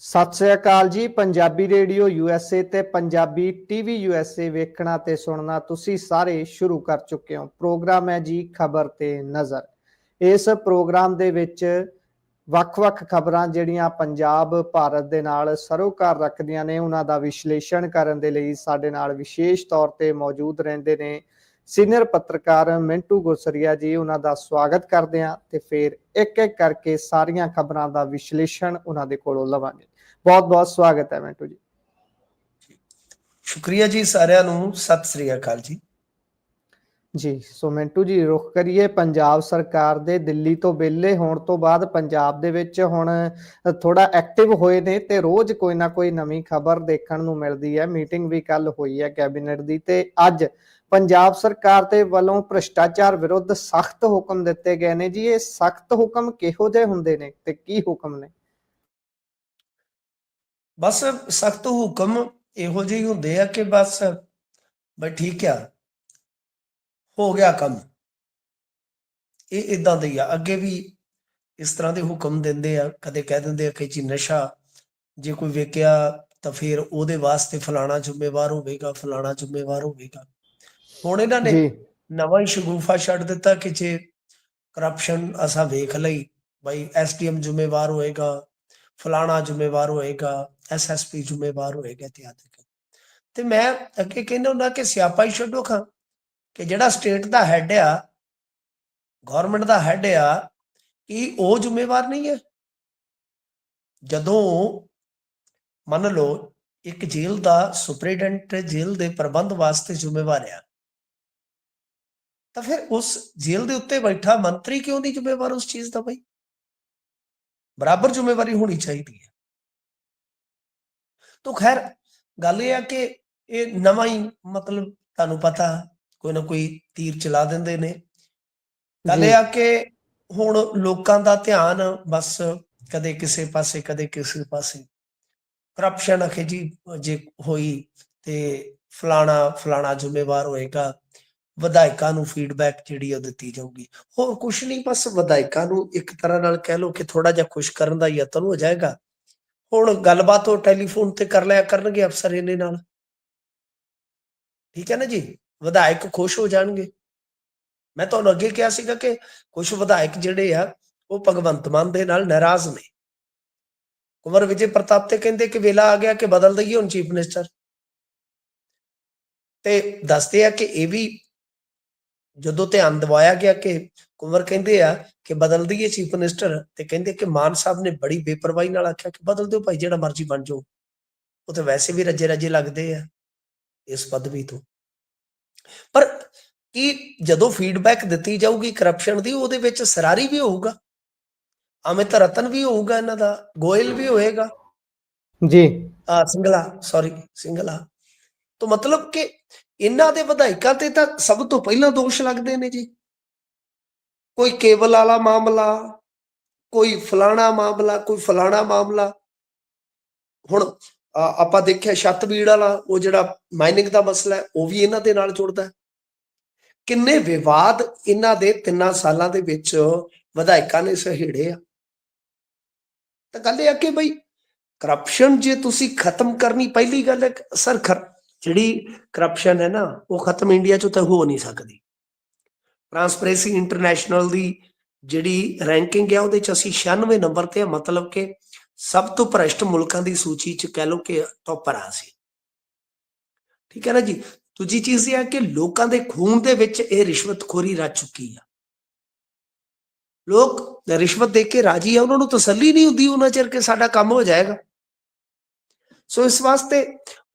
ਸਤਿ ਸ੍ਰੀ ਅਕਾਲ ਜੀ। Punjabi radio USA ਤੇ Punjabi TV USA ਵੇਖਣਾ ਤੇ ਸੁਣਨਾ ਤੁਸੀਂ ਸਾਰੇ ਸ਼ੁਰੂ ਕਰ ਚੁੱਕੇ ਹੋ। ਪ੍ਰੋਗਰਾਮ ਹੈ ਜੀ ਖਬਰ ਤੇ ਨਜ਼ਰ। ਇਸ ਪ੍ਰੋਗਰਾਮ ਦੇ ਵਿੱਚ ਵੱਖ-ਵੱਖ ਖਬਰਾਂ ਜਿਹੜੀਆਂ ਪੰਜਾਬ ਭਾਰਤ ਦੇ ਨਾਲ ਸਰੋਕਾਰ ਰੱਖਦੀਆਂ ਨੇ ਉਹਨਾਂ ਦਾ ਵਿਸ਼ਲੇਸ਼ਣ ਕਰਨ ਦੇ ਲਈ ਸਾਡੇ ਨਾਲ ਵਿਸ਼ੇਸ਼ ਤੌਰ ਤੇ ਮੌਜੂਦ ਰਹਿੰਦੇ ਨੇ ਸੀਨੀਅਰ ਪੱਤਰਕਾਰ ਮਿੰਟੂ ਗੁਰਸਰੀਆ ਜੀ। ਉਹਨਾਂ ਦਾ ਸਵਾਗਤ ਕਰਦੇ ਹਾਂ ਤੇ ਫਿਰ ਇੱਕ-ਇੱਕ ਕਰਕੇ ਸਾਰੀਆਂ ਖਬਰਾਂ ਦਾ ਵਿਸ਼ਲੇਸ਼ਣ ਉਹਨਾਂ ਦੇ ਕੋਲੋਂ ਲਵਾਂਗੇ। बहुत बहुत स्वागत है मिंटू जी। शुक्रिया जी सारिਆਂ ਨੂੰ ਸਤਿ ਸ੍ਰੀ ਅਕਾਲ जी। जी सो मिंटू जी रुख करिए पंजाब सरकार दे दिल्ली तो वेले होने तो बाद पंजाब दे विच हुण थोड़ा एक्टिव होए ने ते रोज कोई ना कोई नवीं खबर देखण नूं मिलदी है। मीटिंग भी कल हुई है कैबिनेट दी ते अज पंजाब सरकार दे वल्लों भ्रष्टाचार विरुद्ध सख्त हुक्म दिते गए ने जी। ये सख्त हुक्म किहो जिहे हुंदे ने ते की हुक्म ने? बस सख्त हुक्म इहो ਜਿਹੇ ਹੁੰਦੇ ਆ ਕਿ बस बई ठीक आ हो गया कम। ਇਹ ਇਦਾਂ ਦੇ ਆ। ਅੱਗੇ ਵੀ ਇਸ ਤਰ੍ਹਾਂ ਦੇ ਹੁਕਮ ਦਿੰਦੇ ਆ। ਕਦੇ ਕਹਿ ਦਿੰਦੇ ਆ ਕਿ ਜੀ ਨਸ਼ਾ ਜੇ ਕੋਈ ਵੇਚਿਆ ਤਾਂ ਫਿਰ ਉਹਦੇ ਵਾਸਤੇ ਫਲਾਣਾ ਜ਼ਿੰਮੇਵਾਰ ਹੋਵੇਗਾ, ਫਲਾਣਾ ਜ਼ਿੰਮੇਵਾਰ ਹੋਵੇਗਾ। ਹੁਣ ਇਹਨਾਂ ਨੇ ਨਵਾਂ ਹੀ ਸ਼ਗੂਫਾ ਛੱਡ ਦਿੱਤਾ ਕਿ ਜੇ ਕਰਪਸ਼ਨ ਅਸਾਂ ਵੇਖ ਲਈ ਬਈ SDM ਜ਼ਿੰਮੇਵਾਰ ਹੋਏਗਾ, ਫਲਾਣਾ ਜ਼ਿੰਮੇਵਾਰ ਹੋਏਗਾ, SSP ਜ਼ਿੰਮੇਵਾਰ ਹੋਏਗਾ ਇਤਿਆਦਿ। ਤੇ ਮੈਂ ਅੱਗੇ ਕਹਿੰਦਾ ਹੁੰਦਾ ਕਿ ਸਿਆਪਾ ਹੀ ਛੱਡੋ ਖਾਂ ਕਿ ਜਿਹੜਾ ਸਟੇਟ ਦਾ ਹੈਡ ਆ, ਗਵਰਨਮੈਂਟ ਦਾ ਹੈਡ ਆ, ਕਿ ਉਹ ਜ਼ਿੰਮੇਵਾਰ ਨਹੀਂ ਹੈ। ਜਦੋਂ ਮੰਨ ਲਓ ਇੱਕ ਜੇਲ੍ਹ ਦਾ ਸੁਪਰਡੈਂਟ ਜੇਲ੍ਹ ਦੇ ਪ੍ਰਬੰਧ ਵਾਸਤੇ ਜ਼ਿੰਮੇਵਾਰ ਆ, ਤਾਂ ਫਿਰ ਉਸ ਜੇਲ੍ਹ ਦੇ ਉੱਤੇ ਬੈਠਾ ਮੰਤਰੀ ਕਿਉਂ ਨਹੀਂ ਜ਼ਿੰਮੇਵਾਰ ਉਸ ਚੀਜ਼ ਦਾ? ਬਈ ਬਰਾਬਰ ਜ਼ਿੰਮੇਵਾਰੀ ਹੋਣੀ ਚਾਹੀਦੀ ਹੈ। तो खैर गल यह है कि ये नवा ही मतलब तुहानू पता कोई ना कोई तीर चला देंदे ने। गल यह कि हुण लोकां दा ध्यान बस कदे किसे पासे कदे किसे पासे। करप्शन आखे जी जे होई ते फलाना फलाना जिम्मेवार होएगा, विधायकां नू फीडबैक जिहड़ी ओ दित्ती जाऊगी। होर कुछ नहीं, बस विधायकां नू एक तरह नाल कह लो कि थोड़ा जिहा खुश करन दा यतन हो जाएगा। ਹੁਣ ਗੱਲਬਾਤ ਉਹ ਟੈਲੀਫੋਨ ਤੇ ਕਰ ਲਿਆ ਕਰਨਗੇ ਅਫਸਰ ਇਹਨੇ ਨਾਲ, ਠੀਕ ਹੈ ਨਾ ਜੀ। ਵਿਧਾਇਕ ਖੁਸ਼ ਹੋ ਜਾਣਗੇ। ਮੈਂ ਤੁਹਾਨੂੰ ਅੱਗੇ ਕਿਹਾ ਸੀਗਾ ਕਿ ਕੁਝ ਵਿਧਾਇਕ ਜਿਹੜੇ ਆ ਉਹ ਭਗਵੰਤ ਮਾਨ ਦੇ ਨਾਲ ਨਾਰਾਜ਼ ਨੇ। ਕੁੰਵਰ ਵਿਜੇ ਪ੍ਰਤਾਪ ਤੇ ਕਹਿੰਦੇ ਕਿ ਵੇਲਾ ਆ ਗਿਆ ਕਿ ਬਦਲ ਦਈਏ ਹੁਣ ਚੀਫ ਮਿਨਿਸਟਰ, ਤੇ ਦੱਸਦੇ ਆ ਕਿ ਇਹ ਵੀ ਜਦੋਂ ਧਿਆਨ ਦਿਵਾਇਆ ਗਿਆ ਕਿ ਕੁੰਵਰ ਕਹਿੰਦੇ ਆ ਕਿ ਬਦਲ ਦਈਏ ਚੀਫ ਮਿਨਿਸਟਰ, ਤੇ ਕਹਿੰਦੇ ਕਿ ਮਾਨ ਸਾਹਿਬ ਨੇ ਬੜੀ ਬੇਪਰਵਾਹੀ ਨਾਲ ਆਖਿਆ ਕਿ ਬਦਲ ਦਿਓ ਭਾਈ, ਜਿਹੜਾ ਮਰਜ਼ੀ ਬਣ ਜਾਓ। ਉਹ ਤੇ ਵੈਸੇ ਵੀ ਰੱਜੇ ਰੱਜੇ ਲੱਗਦੇ ਆ ਇਸ ਪਦਵੀ ਤੋਂ। ਪਰ ਕੀ ਜਦੋਂ ਫੀਡਬੈਕ ਦਿੱਤੀ ਜਾਊਗੀ ਕਰਪਸ਼ਨ ਦੀ, ਉਹਦੇ ਵਿੱਚ ਸਰਾਰੀ ਵੀ ਹੋਊਗਾ, ਅਮਿਤ ਰਤਨ ਵੀ ਹੋਊਗਾ, ਇਹਨਾਂ ਦਾ ਗੋਇਲ ਵੀ ਹੋਏਗਾ ਜੀ, ਸਿੰਗਲਾ। ਤਾਂ ਮਤਲਬ ਕਿ ਇਹਨਾਂ ਦੇ ਵਿਧਾਇਕਾਂ ਤੇ ਤਾਂ ਸਭ ਤੋਂ ਪਹਿਲਾਂ ਦੋਸ਼ ਲੱਗਦੇ ਨੇ ਜੀ। ਕੋਈ ਕੇਬਲ ਵਾਲਾ ਮਾਮਲਾ, ਕੋਈ ਫਲਾਣਾ ਮਾਮਲਾ, ਕੋਈ ਫਲਾਣਾ ਮਾਮਲਾ। ਹੁਣ ਆਪਾਂ ਦੇਖਿਆ ਛੱਤਬੀੜ ਵਾਲਾ ਉਹ ਜਿਹੜਾ ਮਾਈਨਿੰਗ ਦਾ ਮਸਲਾ ਹੈ, ਉਹ ਵੀ ਇਹਨਾਂ ਦੇ ਨਾਲ ਜੁੜਦਾ। ਕਿੰਨੇ ਵਿਵਾਦ ਇਹਨਾਂ ਦੇ 3 ਸਾਲਾਂ ਦੇ ਵਿੱਚ ਵਿਧਾਇਕਾਂ ਨੇ ਸਹੇੜੇ ਆ। ਤਾਂ ਗੱਲ ਇਹ ਆ ਕਿ ਬਈ ਕਰਪਸ਼ਨ ਜੇ ਤੁਸੀਂ ਖਤਮ ਕਰਨੀ, ਪਹਿਲੀ ਗੱਲ ਹੈ ਸਰ ਜਿਹੜੀ ਕਰਪਸ਼ਨ ਹੈ ਨਾ ਉਹ ਖਤਮ ਇੰਡੀਆ 'ਚ ਤਾਂ ਹੋ ਨਹੀਂ ਸਕਦੀ। ਟ੍ਰਾਂਸਪੇਰੈਂਸੀ ਇੰਟਰਨੈਸ਼ਨਲ ਦੀ ਜਿਹੜੀ ਰੈਂਕਿੰਗ ਹੈ ਉਹਦੇ 'ਚ ਅਸੀਂ 96 ਨੰਬਰ ਤੇ ਆ, ਮਤਲਬ ਕਿ ਸਭ ਤੋਂ ਭ੍ਰਿਸ਼ਟ ਮੁਲਕਾਂ ਦੀ ਸੂਚੀ 'ਚ ਕਹਿ ਲਓ ਕਿ ਟੌਪਰ ਆ ਸੀ, ਠੀਕ ਹੈ ਨਾ ਜੀ। ਦੂਜੀ ਚੀਜ਼ ਇਹ ਹੈ ਕਿ ਲੋਕਾਂ ਦੇ ਖੂਨ ਦੇ ਵਿੱਚ ਇਹ ਰਿਸ਼ਵਤਖੋਰੀ ਰਚ ਚੁੱਕੀ ਆ। ਲੋਕ ਰਿਸ਼ਵਤ ਦੇ ਕੇ ਰਾਜੀ ਆ, ਉਹਨਾਂ ਨੂੰ ਤਸੱਲੀ ਨਹੀਂ ਹੁੰਦੀ ਉਹਨਾਂ ਚਿਰ ਕਿ ਸਾਡਾ ਕੰਮ ਹੋ ਜਾਏਗਾ। ਸੋ ਇਸ ਵਾਸਤੇ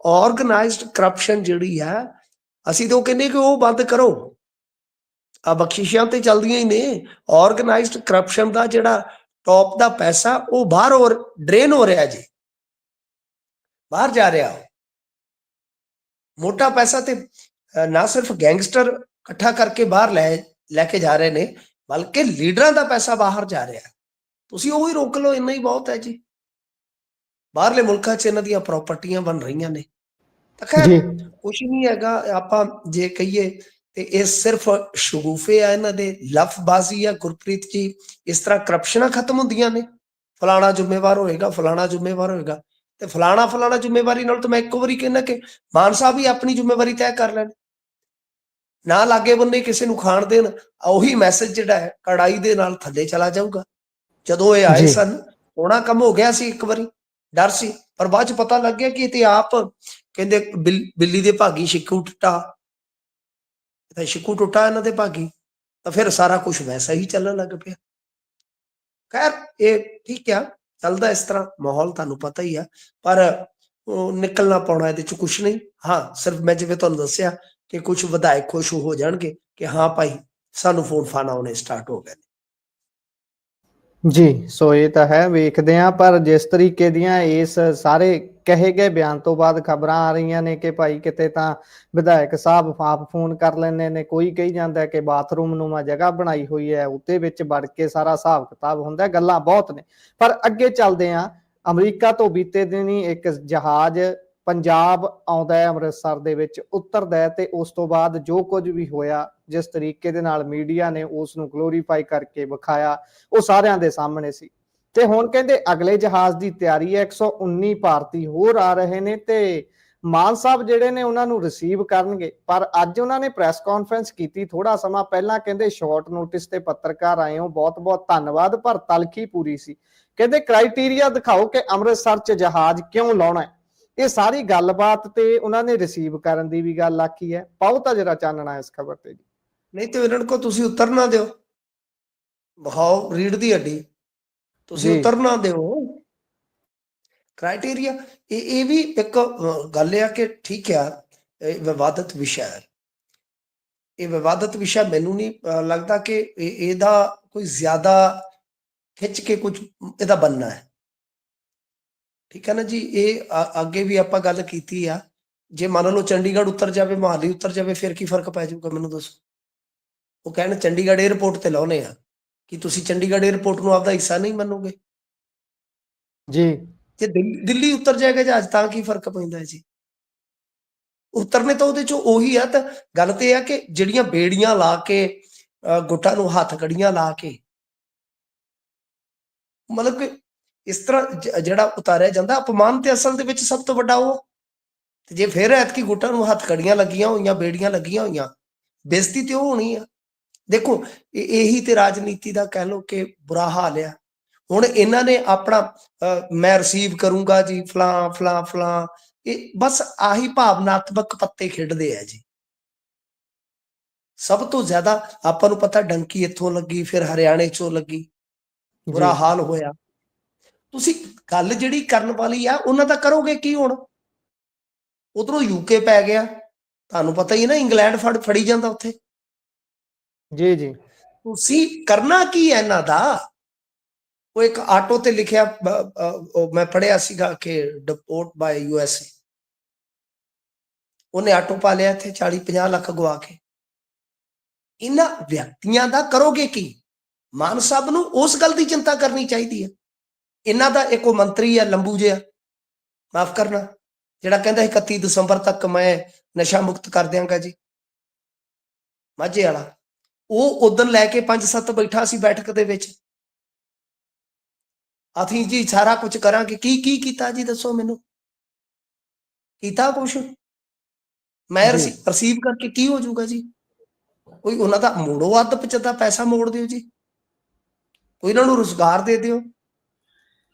ਆਰਗੇਨਾਈਜ਼ਡ ਕਰਪਸ਼ਨ ਜਿਹੜੀ ਆ, ਅਸੀਂ ਤਾਂ ਉਹ ਕਹਿੰਦੇ ਕਿ ਉਹ ਬੰਦ ਕਰੋ। ਆ ਬਖਸ਼ਿਸ਼ਾਂ ਤੇ ਚੱਲਦੀਆਂ ਹੀ ਨੇ। ਆਰਗੇਨਾਈਜ਼ਡ ਕਰਪਸ਼ਨ ਦਾ ਜਿਹੜਾ ਟੌਪ ਦਾ ਪੈਸਾ ਉਹ ਬਾਹਰ ਹੋਰ ਡਰੇਨ ਹੋ ਰਿਹਾ ਜੀ, ਬਾਹਰ ਜਾ ਰਿਹਾ। ਮੋਟਾ ਪੈਸਾ ਤੇ ਨਾ ਸਿਰਫ ਗੈਂਗਸਟਰ ਇਕੱਠਾ ਕਰਕੇ ਬਾਹਰ ਲੈ ਕੇ ਜਾ ਰਹੇ ਨੇ, ਬਲਕਿ ਲੀਡਰਾਂ ਦਾ ਪੈਸਾ ਬਾਹਰ ਜਾ ਰਿਹਾ। ਤੁਸੀਂ ਉਹ ਹੀ ਰੋਕ ਲਓ, ਇੰਨਾ ਹੀ ਬਹੁਤ ਹੈ ਜੀ। ਬਾਹਰਲੇ ਮੁਲਕਾਂ 'ਚ ਇਹਨਾਂ ਦੀਆਂ ਪ੍ਰਾਪਰਟੀਆਂ ਬਣ ਰਹੀਆਂ ਨੇ। ਤਾਂ ਖੈਰ ਕੁਛ ਨਹੀਂ ਹੈਗਾ। ਆਪਾਂ ਜੇ ਕਹੀਏ ਤੇ ਇਹ ਸਿਰਫ ਸ਼ਗੂਫੇ ਆ, ਇਹਨਾਂ ਦੇ ਲਫ਼ਬਾਜ਼ੀ ਆ। ਗੁਰਪ੍ਰੀਤ ਜੀ, ਇਸ ਤਰ੍ਹਾਂ ਕਰਪਸ਼ਨਾਂ ਖਤਮ ਹੁੰਦੀਆਂ ਨੇ? ਫਲਾਣਾ ਜ਼ਿੰਮੇਵਾਰ ਹੋਏਗਾ, ਫਲਾਣਾ ਜ਼ਿੰਮੇਵਾਰ ਹੋਏਗਾ। ਤੇ ਫਲਾਣਾ ਜ਼ਿੰਮੇਵਾਰੀ ਨਾਲ ਤਾਂ ਮੈਂ ਇੱਕੋ ਵਾਰੀ ਕਹਿੰਦਾ ਕਿ ਮਾਨ ਸਾਹਿਬ ਵੀ ਆਪਣੀ ਜ਼ਿੰਮੇਵਾਰੀ ਤੈਅ ਕਰ ਲੈਣ, ਨਾ ਲਾਗੇ ਬੰਨੇ ਕਿਸੇ ਨੂੰ ਖਾਣ ਦੇਣ। ਉਹੀ ਮੈਸੇਜ ਜਿਹੜਾ ਹੈ ਕੜਾਈ ਦੇ ਨਾਲ ਥੱਲੇ ਚਲਾ ਜਾਊਗਾ। ਜਦੋਂ ਇਹ ਆਏ ਜੀ ਸਨ ਹੋਣਾ ਕੰਮ ਹੋ ਗਿਆ ਸੀ, ਇੱਕ ਵਾਰੀ ਡਰ ਸੀ, ਪਰ ਬਾਅਦ ਚ ਪਤਾ ਲੱਗ ਗਿਆ ਕਿ ਇਹ ਤੇ ਆਪ ਕਹਿੰਦੇ ਬਿੱਲੀ ਦੇ ਭਾਗੀ ਸ਼ਿਕੂ ਟੁੱਟਾ, ਤਾਂ ਸ਼ਿਕੂ ਟੁੱਟਾ ਇਹਨਾਂ ਦੇ ਭਾਗੀ, ਤਾਂ ਫਿਰ ਸਾਰਾ ਕੁਝ ਵੈਸਾ ਹੀ ਚੱਲਣ ਲੱਗ ਪਿਆ। ਖੈਰ ਇਹ ਠੀਕ ਆ, ਚੱਲਦਾ ਇਸ ਤਰ੍ਹਾਂ ਮਾਹੌਲ, ਤੁਹਾਨੂੰ ਪਤਾ ਹੀ ਆ, ਪਰ ਨਿਕਲਣਾ ਪਾਉਣਾ ਇਹਦੇ ਚ ਕੁਝ ਨਹੀਂ। ਹਾਂ, ਸਿਰਫ ਮੈਂ ਜਿਵੇਂ ਤੁਹਾਨੂੰ ਦੱਸਿਆ ਕਿ ਕੁਝ ਵਿਧਾਇਕ ਖੁਸ਼ ਹੋ ਜਾਣਗੇ ਕਿ ਹਾਂ ਭਾਈ ਸਾਨੂੰ ਫੋਨ ਫਾਨ ਆਉਣੇ ਸਟਾਰਟ ਹੋ ਗਏ। ਜੀ, ਸੋ ਇਹ ਤਾਂ ਹੈ, ਵੇਖਦੇ ਹਾਂ। ਪਰ ਜਿਸ ਤਰੀਕੇ ਦੀਆਂ ਇਸ ਸਾਰੇ ਕਹੇ ਗਏ ਬਿਆਨ ਤੋਂ ਬਾਅਦ ਖਬਰਾਂ ਆ ਰਹੀਆਂ ਨੇ ਕਿ ਭਾਈ ਕਿਤੇ ਤਾਂ ਵਿਧਾਇਕ ਸਾਹਿਬ ਆਪ ਫੋਨ ਕਰ ਲੈਂਦੇ ਨੇ, ਕੋਈ ਕਹੀ ਜਾਂਦਾ ਕਿ ਬਾਥਰੂਮ ਨੂੰ ਮੈਂ ਜਗ੍ਹਾ ਬਣਾਈ ਹੋਈ ਹੈ, ਉੱਤੇ ਵਿੱਚ ਵੜ ਕੇ ਸਾਰਾ ਹਿਸਾਬ ਕਿਤਾਬ ਹੁੰਦਾ, ਗੱਲਾਂ ਬਹੁਤ ਨੇ। ਪਰ ਅੱਗੇ ਚੱਲਦੇ ਹਾਂ। ਅਮਰੀਕਾ ਤੋਂ ਬੀਤੇ ਦਿਨੀ ਇੱਕ ਜਹਾਜ਼ ਪੰਜਾਬ ਆਉਂਦਾ ਹੈ, ਅੰਮ੍ਰਿਤਸਰ ਦੇ ਵਿੱਚ ਉਤਰਦਾ ਹੈ, ਤੇ ਉਸ ਤੋਂ ਬਾਅਦ ਜੋ ਕੁਝ ਵੀ ਹੋਇਆ, ਜਿਸ ਤਰੀਕੇ ਦੇ ਨਾਲ ਮੀਡੀਆ ਨੇ ਉਸ ਨੂੰ ਗਲੋਰੀਫਾਈ ਕਰਕੇ ਵਿਖਾਇਆ, ਉਹ ਸਾਰਿਆਂ ਦੇ ਸਾਹਮਣੇ ਸੀ। ਤੇ ਹੁਣ ਕਹਿੰਦੇ ਅਗਲੇ ਜਹਾਜ਼ ਦੀ ਤਿਆਰੀ ਹੈ, 119 ਭਾਰਤੀ ਹੋਰ ਆ ਰਹੇ ਨੇ ਤੇ ਮਾਨ ਸਾਹਿਬ ਜਿਹੜੇ ਨੇ ਉਹਨਾਂ ਨੂੰ ਰਿਸੀਵ ਕਰਨਗੇ। ਪਰ ਅੱਜ ਉਹਨਾਂ ਨੇ ਪ੍ਰੈਸ ਕਾਨਫਰੰਸ ਕੀਤੀ ਥੋੜਾ ਸਮਾਂ ਪਹਿਲਾਂ, ਕਹਿੰਦੇ ਸ਼ਾਰਟ ਨੋਟਿਸ ਤੇ ਪੱਤਰਕਾਰ ਆਏ ਹੋ, ਬਹੁਤ ਬਹੁਤ ਧੰਨਵਾਦ, ਪਰ ਤਲਖੀ ਪੂਰੀ ਸੀ। ਕਹਿੰਦੇ ਕ੍ਰਾਈਟੇਰੀਆ ਦਿਖਾਓ ਕਿ ਅੰਮ੍ਰਿਤਸਰ 'ਚ ਜਹਾਜ਼ ਕਿਉਂ ਲਾਉਣਾ ਹੈ। ਇਹ ਸਾਰੀ ਗੱਲਬਾਤ ਤੇ ਉਹਨਾਂ ਨੇ ਰਿਸੀਵ ਕਰਨ ਦੀ ਵੀ ਗੱਲ ਆਖੀ ਹੈ। ਪਾਓ ਤਾਂ ਜਰਾ ਚਾਨਣਾ ਇਸ ਖਬਰ ਤੇ ਜੀ। ਨਹੀਂ ਤੇ ਇਹਨਾਂ ਕੋ ਤੁਸੀਂ ਉਤਰ ਨਾ ਦਿਓ, ਵਿਖਾਓ ਰੀੜ ਦੀ ਹੱਡੀ, ਤੁਸੀਂ ਜੀ ਉਤਰ ਨਾ ਦਿਓ। ਕ੍ਰਾਈਟੇਰੀਆ ਇਹ ਵੀ ਇੱਕ ਗੱਲ ਆ ਕਿ ਠੀਕ ਆ, ਇਹ ਵਿਵਾਦਤ ਵਿਸ਼ਾ ਹੈ। ਇਹ ਵਿਵਾਦਤ ਵਿਸ਼ਾ ਮੈਨੂੰ ਨਹੀਂ ਲੱਗਦਾ ਕਿ ਇਹਦਾ ਕੋਈ ਜ਼ਿਆਦਾ ਖਿੱਚ ਕੇ ਕੁਝ ਇਹਦਾ ਬਣਨਾ ਹੈ। ਠੀਕ ਹੈ ਨਾ ਜੀ। ਇਹ ਅੱਗੇ ਵੀ ਆਪਾਂ ਗੱਲ ਕੀਤੀ ਆ, ਜੇ ਮੰਨ ਲਓ ਚੰਡੀਗੜ੍ਹ ਉਤਰ ਜਾਵੇ, ਮੋਹਾਲੀ ਉਤਰ ਜਾਵੇ, ਫਿਰ ਕੀ ਫਰਕ ਪੈ ਜਾਊਗਾ ਮੈਨੂੰ ਦੱਸੋ। ਉਹ ਕਹਿਣ ਚੰਡੀਗੜ੍ਹ 에ਅਰਪੋਰਟ ਤੇ ਲਾਉਨੇ ਆ, ਕਿ ਤੁਸੀਂ ਚੰਡੀਗੜ੍ਹ 에ਅਰਪੋਰਟ ਨੂੰ ਆਪਦਾ ਹਿੱਸਾ ਨਹੀਂ ਮੰਨੋਗੇ। ਜੀ ਜੇ ਦਿੱਲੀ ਉਤਰ ਜਾਏਗਾ ਜਹਾਜ਼ ਤਾਂ ਕੀ ਫਰਕ ਪੈਂਦਾ ਹੈ ਜੀ। ਉਤਰਨੇ ਤਾਂ ਉਹਦੇ ਚੋਂ ਉਹੀ ਆ। ਤਾਂ ਗੱਲ ਤੇ ਇਹ ਆ ਕਿ ਜਿਹੜੀਆਂ ਬੇੜੀਆਂ ਲਾ ਕੇ, ਗੁੱਟਾਂ ਨੂੰ ਹੱਥ ਕੜੀਆਂ ਲਾ ਕੇ, ਮਤਲਬ ਕਿ ਇਸ ਤਰ੍ਹਾਂ ਜਿਹੜਾ ਉਤਾਰਿਆ ਜਾਂਦਾ, ਅਪਮਾਨ ਤੇ ਅਸਲ ਦੇ ਵਿੱਚ ਸਭ ਤੋਂ ਵੱਡਾ ਉਹ। ਤੇ ਜੇ ਫਿਰ ਐਤਕੀ ਗੁੱਟਾਂ ਨੂੰ ਹੱਥ ਕੜੀਆਂ ਲੱਗੀਆਂ ਹੋਈਆਂ, ਬੇੜੀਆਂ ਲੱਗੀਆਂ ਹੋਈਆਂ, ਬੇਇੱਜ਼ਤੀ ਤੇ ਉਹ ਹੋਣੀ ਆ। ਦੇਖੋ ਇਹੀ ਤੇ ਰਾਜਨੀਤੀ ਦਾ ਕਹਿ ਲਓ ਕਿ ਬੁਰਾ ਹਾਲ ਆ। ਹੁਣ ਇਹਨਾਂ ਨੇ ਆਪਣਾ ਮੈਂ ਰਿਸੀਵ ਕਰੂੰਗਾ ਜੀ, ਫਲਾਂ ਫਲਾਂ ਫਲਾਂ, ਇਹ ਬਸ ਆਹੀ ਭਾਵਨਾਤਮਕ ਪੱਤੇ ਖੇਡਦੇ ਆ ਜੀ। ਸਭ ਤੋਂ ਜ਼ਿਆਦਾ ਆਪਾਂ ਨੂੰ ਪਤਾ ਡੰਕੀ ਇੱਥੋਂ ਲੱਗੀ, ਫਿਰ ਹਰਿਆਣੇ ਚੋਂ ਲੱਗੀ, ਬੁਰਾ ਹਾਲ ਹੋਇਆ। ਤੁਸੀਂ ਗੱਲ ਜਿਹੜੀ ਕਰਨ ਵਾਲੀ ਆ ਉਹਨਾਂ ਦਾ ਕਰੋਗੇ ਕੀ ਹੁਣ। ਉਧਰੋਂ ਯੂਕੇ ਪੈ ਗਿਆ, ਤੁਹਾਨੂੰ ਪਤਾ ਹੀ ਨਾ, ਇੰਗਲੈਂਡ ਫੜੀ ਜਾਂਦਾ ਉੱਥੇ। ਜੀ ਜੀ ਤੁਸੀਂ ਕਰਨਾ ਕੀ ਹੈ ਇਹਨਾਂ ਦਾ। ਉਹ ਇੱਕ ਆਟੋ ਤੇ ਲਿਖਿਆ, ਮੈਂ ਪੜਿਆ ਸੀਗਾ ਕਿ ਡਿਪੋਰਟ ਬਾਏ USA, ਉਹਨੇ ਆਟੋ ਪਾ ਲਿਆ ਇੱਥੇ 40-50 ਲੱਖ ਗਵਾ ਕੇ। ਇਹਨਾਂ ਵਿਅਕਤੀਆਂ ਦਾ ਕਰੋਗੇ ਕੀ। ਮਾਨ ਸਾਹਿਬ ਨੂੰ ਉਸ ਗੱਲ ਦੀ ਚਿੰਤਾ ਕਰਨੀ ਚਾਹੀਦੀ ਹੈ। ਇਹਨਾਂ ਦਾ ਇੱਕ ਮੰਤਰੀ ਹੈ ਲੰਬੂ ਜਿਹਾ, ਮਾਫ ਕਰਨਾ, ਜਿਹੜਾ ਕਹਿੰਦਾ 31 ਦਸੰਬਰ ਤੱਕ ਮੈਂ ਨਸ਼ਾ ਮੁਕਤ ਕਰ ਦਿਆਂਗਾ ਜੀ, ਮਾਝੇ ਵਾਲਾ। ਉਹ ਉਦੋਂ ਲੈ ਕੇ 5-7 ਬੈਠਾ ਸੀ ਬੈਠਕ ਦੇ ਵਿੱਚ, ਅਸੀਂ ਜੀ ਸਾਰਾ ਕੁਝ ਕਰਾਂਗੇ। ਕੀ ਕੀਤਾ ਜੀ ਦੱਸੋ ਮੈਨੂੰ, ਕੀਤਾ ਕੁਛ। ਮੈਂ ਰਿਸੀਵ ਕਰਕੇ ਕੀ ਹੋ ਜਾਊਗਾ ਜੀ। ਕੋਈ ਉਹਨਾਂ ਦਾ ਮੋੜੋ ਅੱਧ ਪਚਦਾ ਪੈਸਾ ਮੋੜ ਦਿਓ ਜੀ, ਕੋਈ ਇਹਨਾਂ ਨੂੰ ਰੁਜ਼ਗਾਰ ਦੇ ਦਿਓ।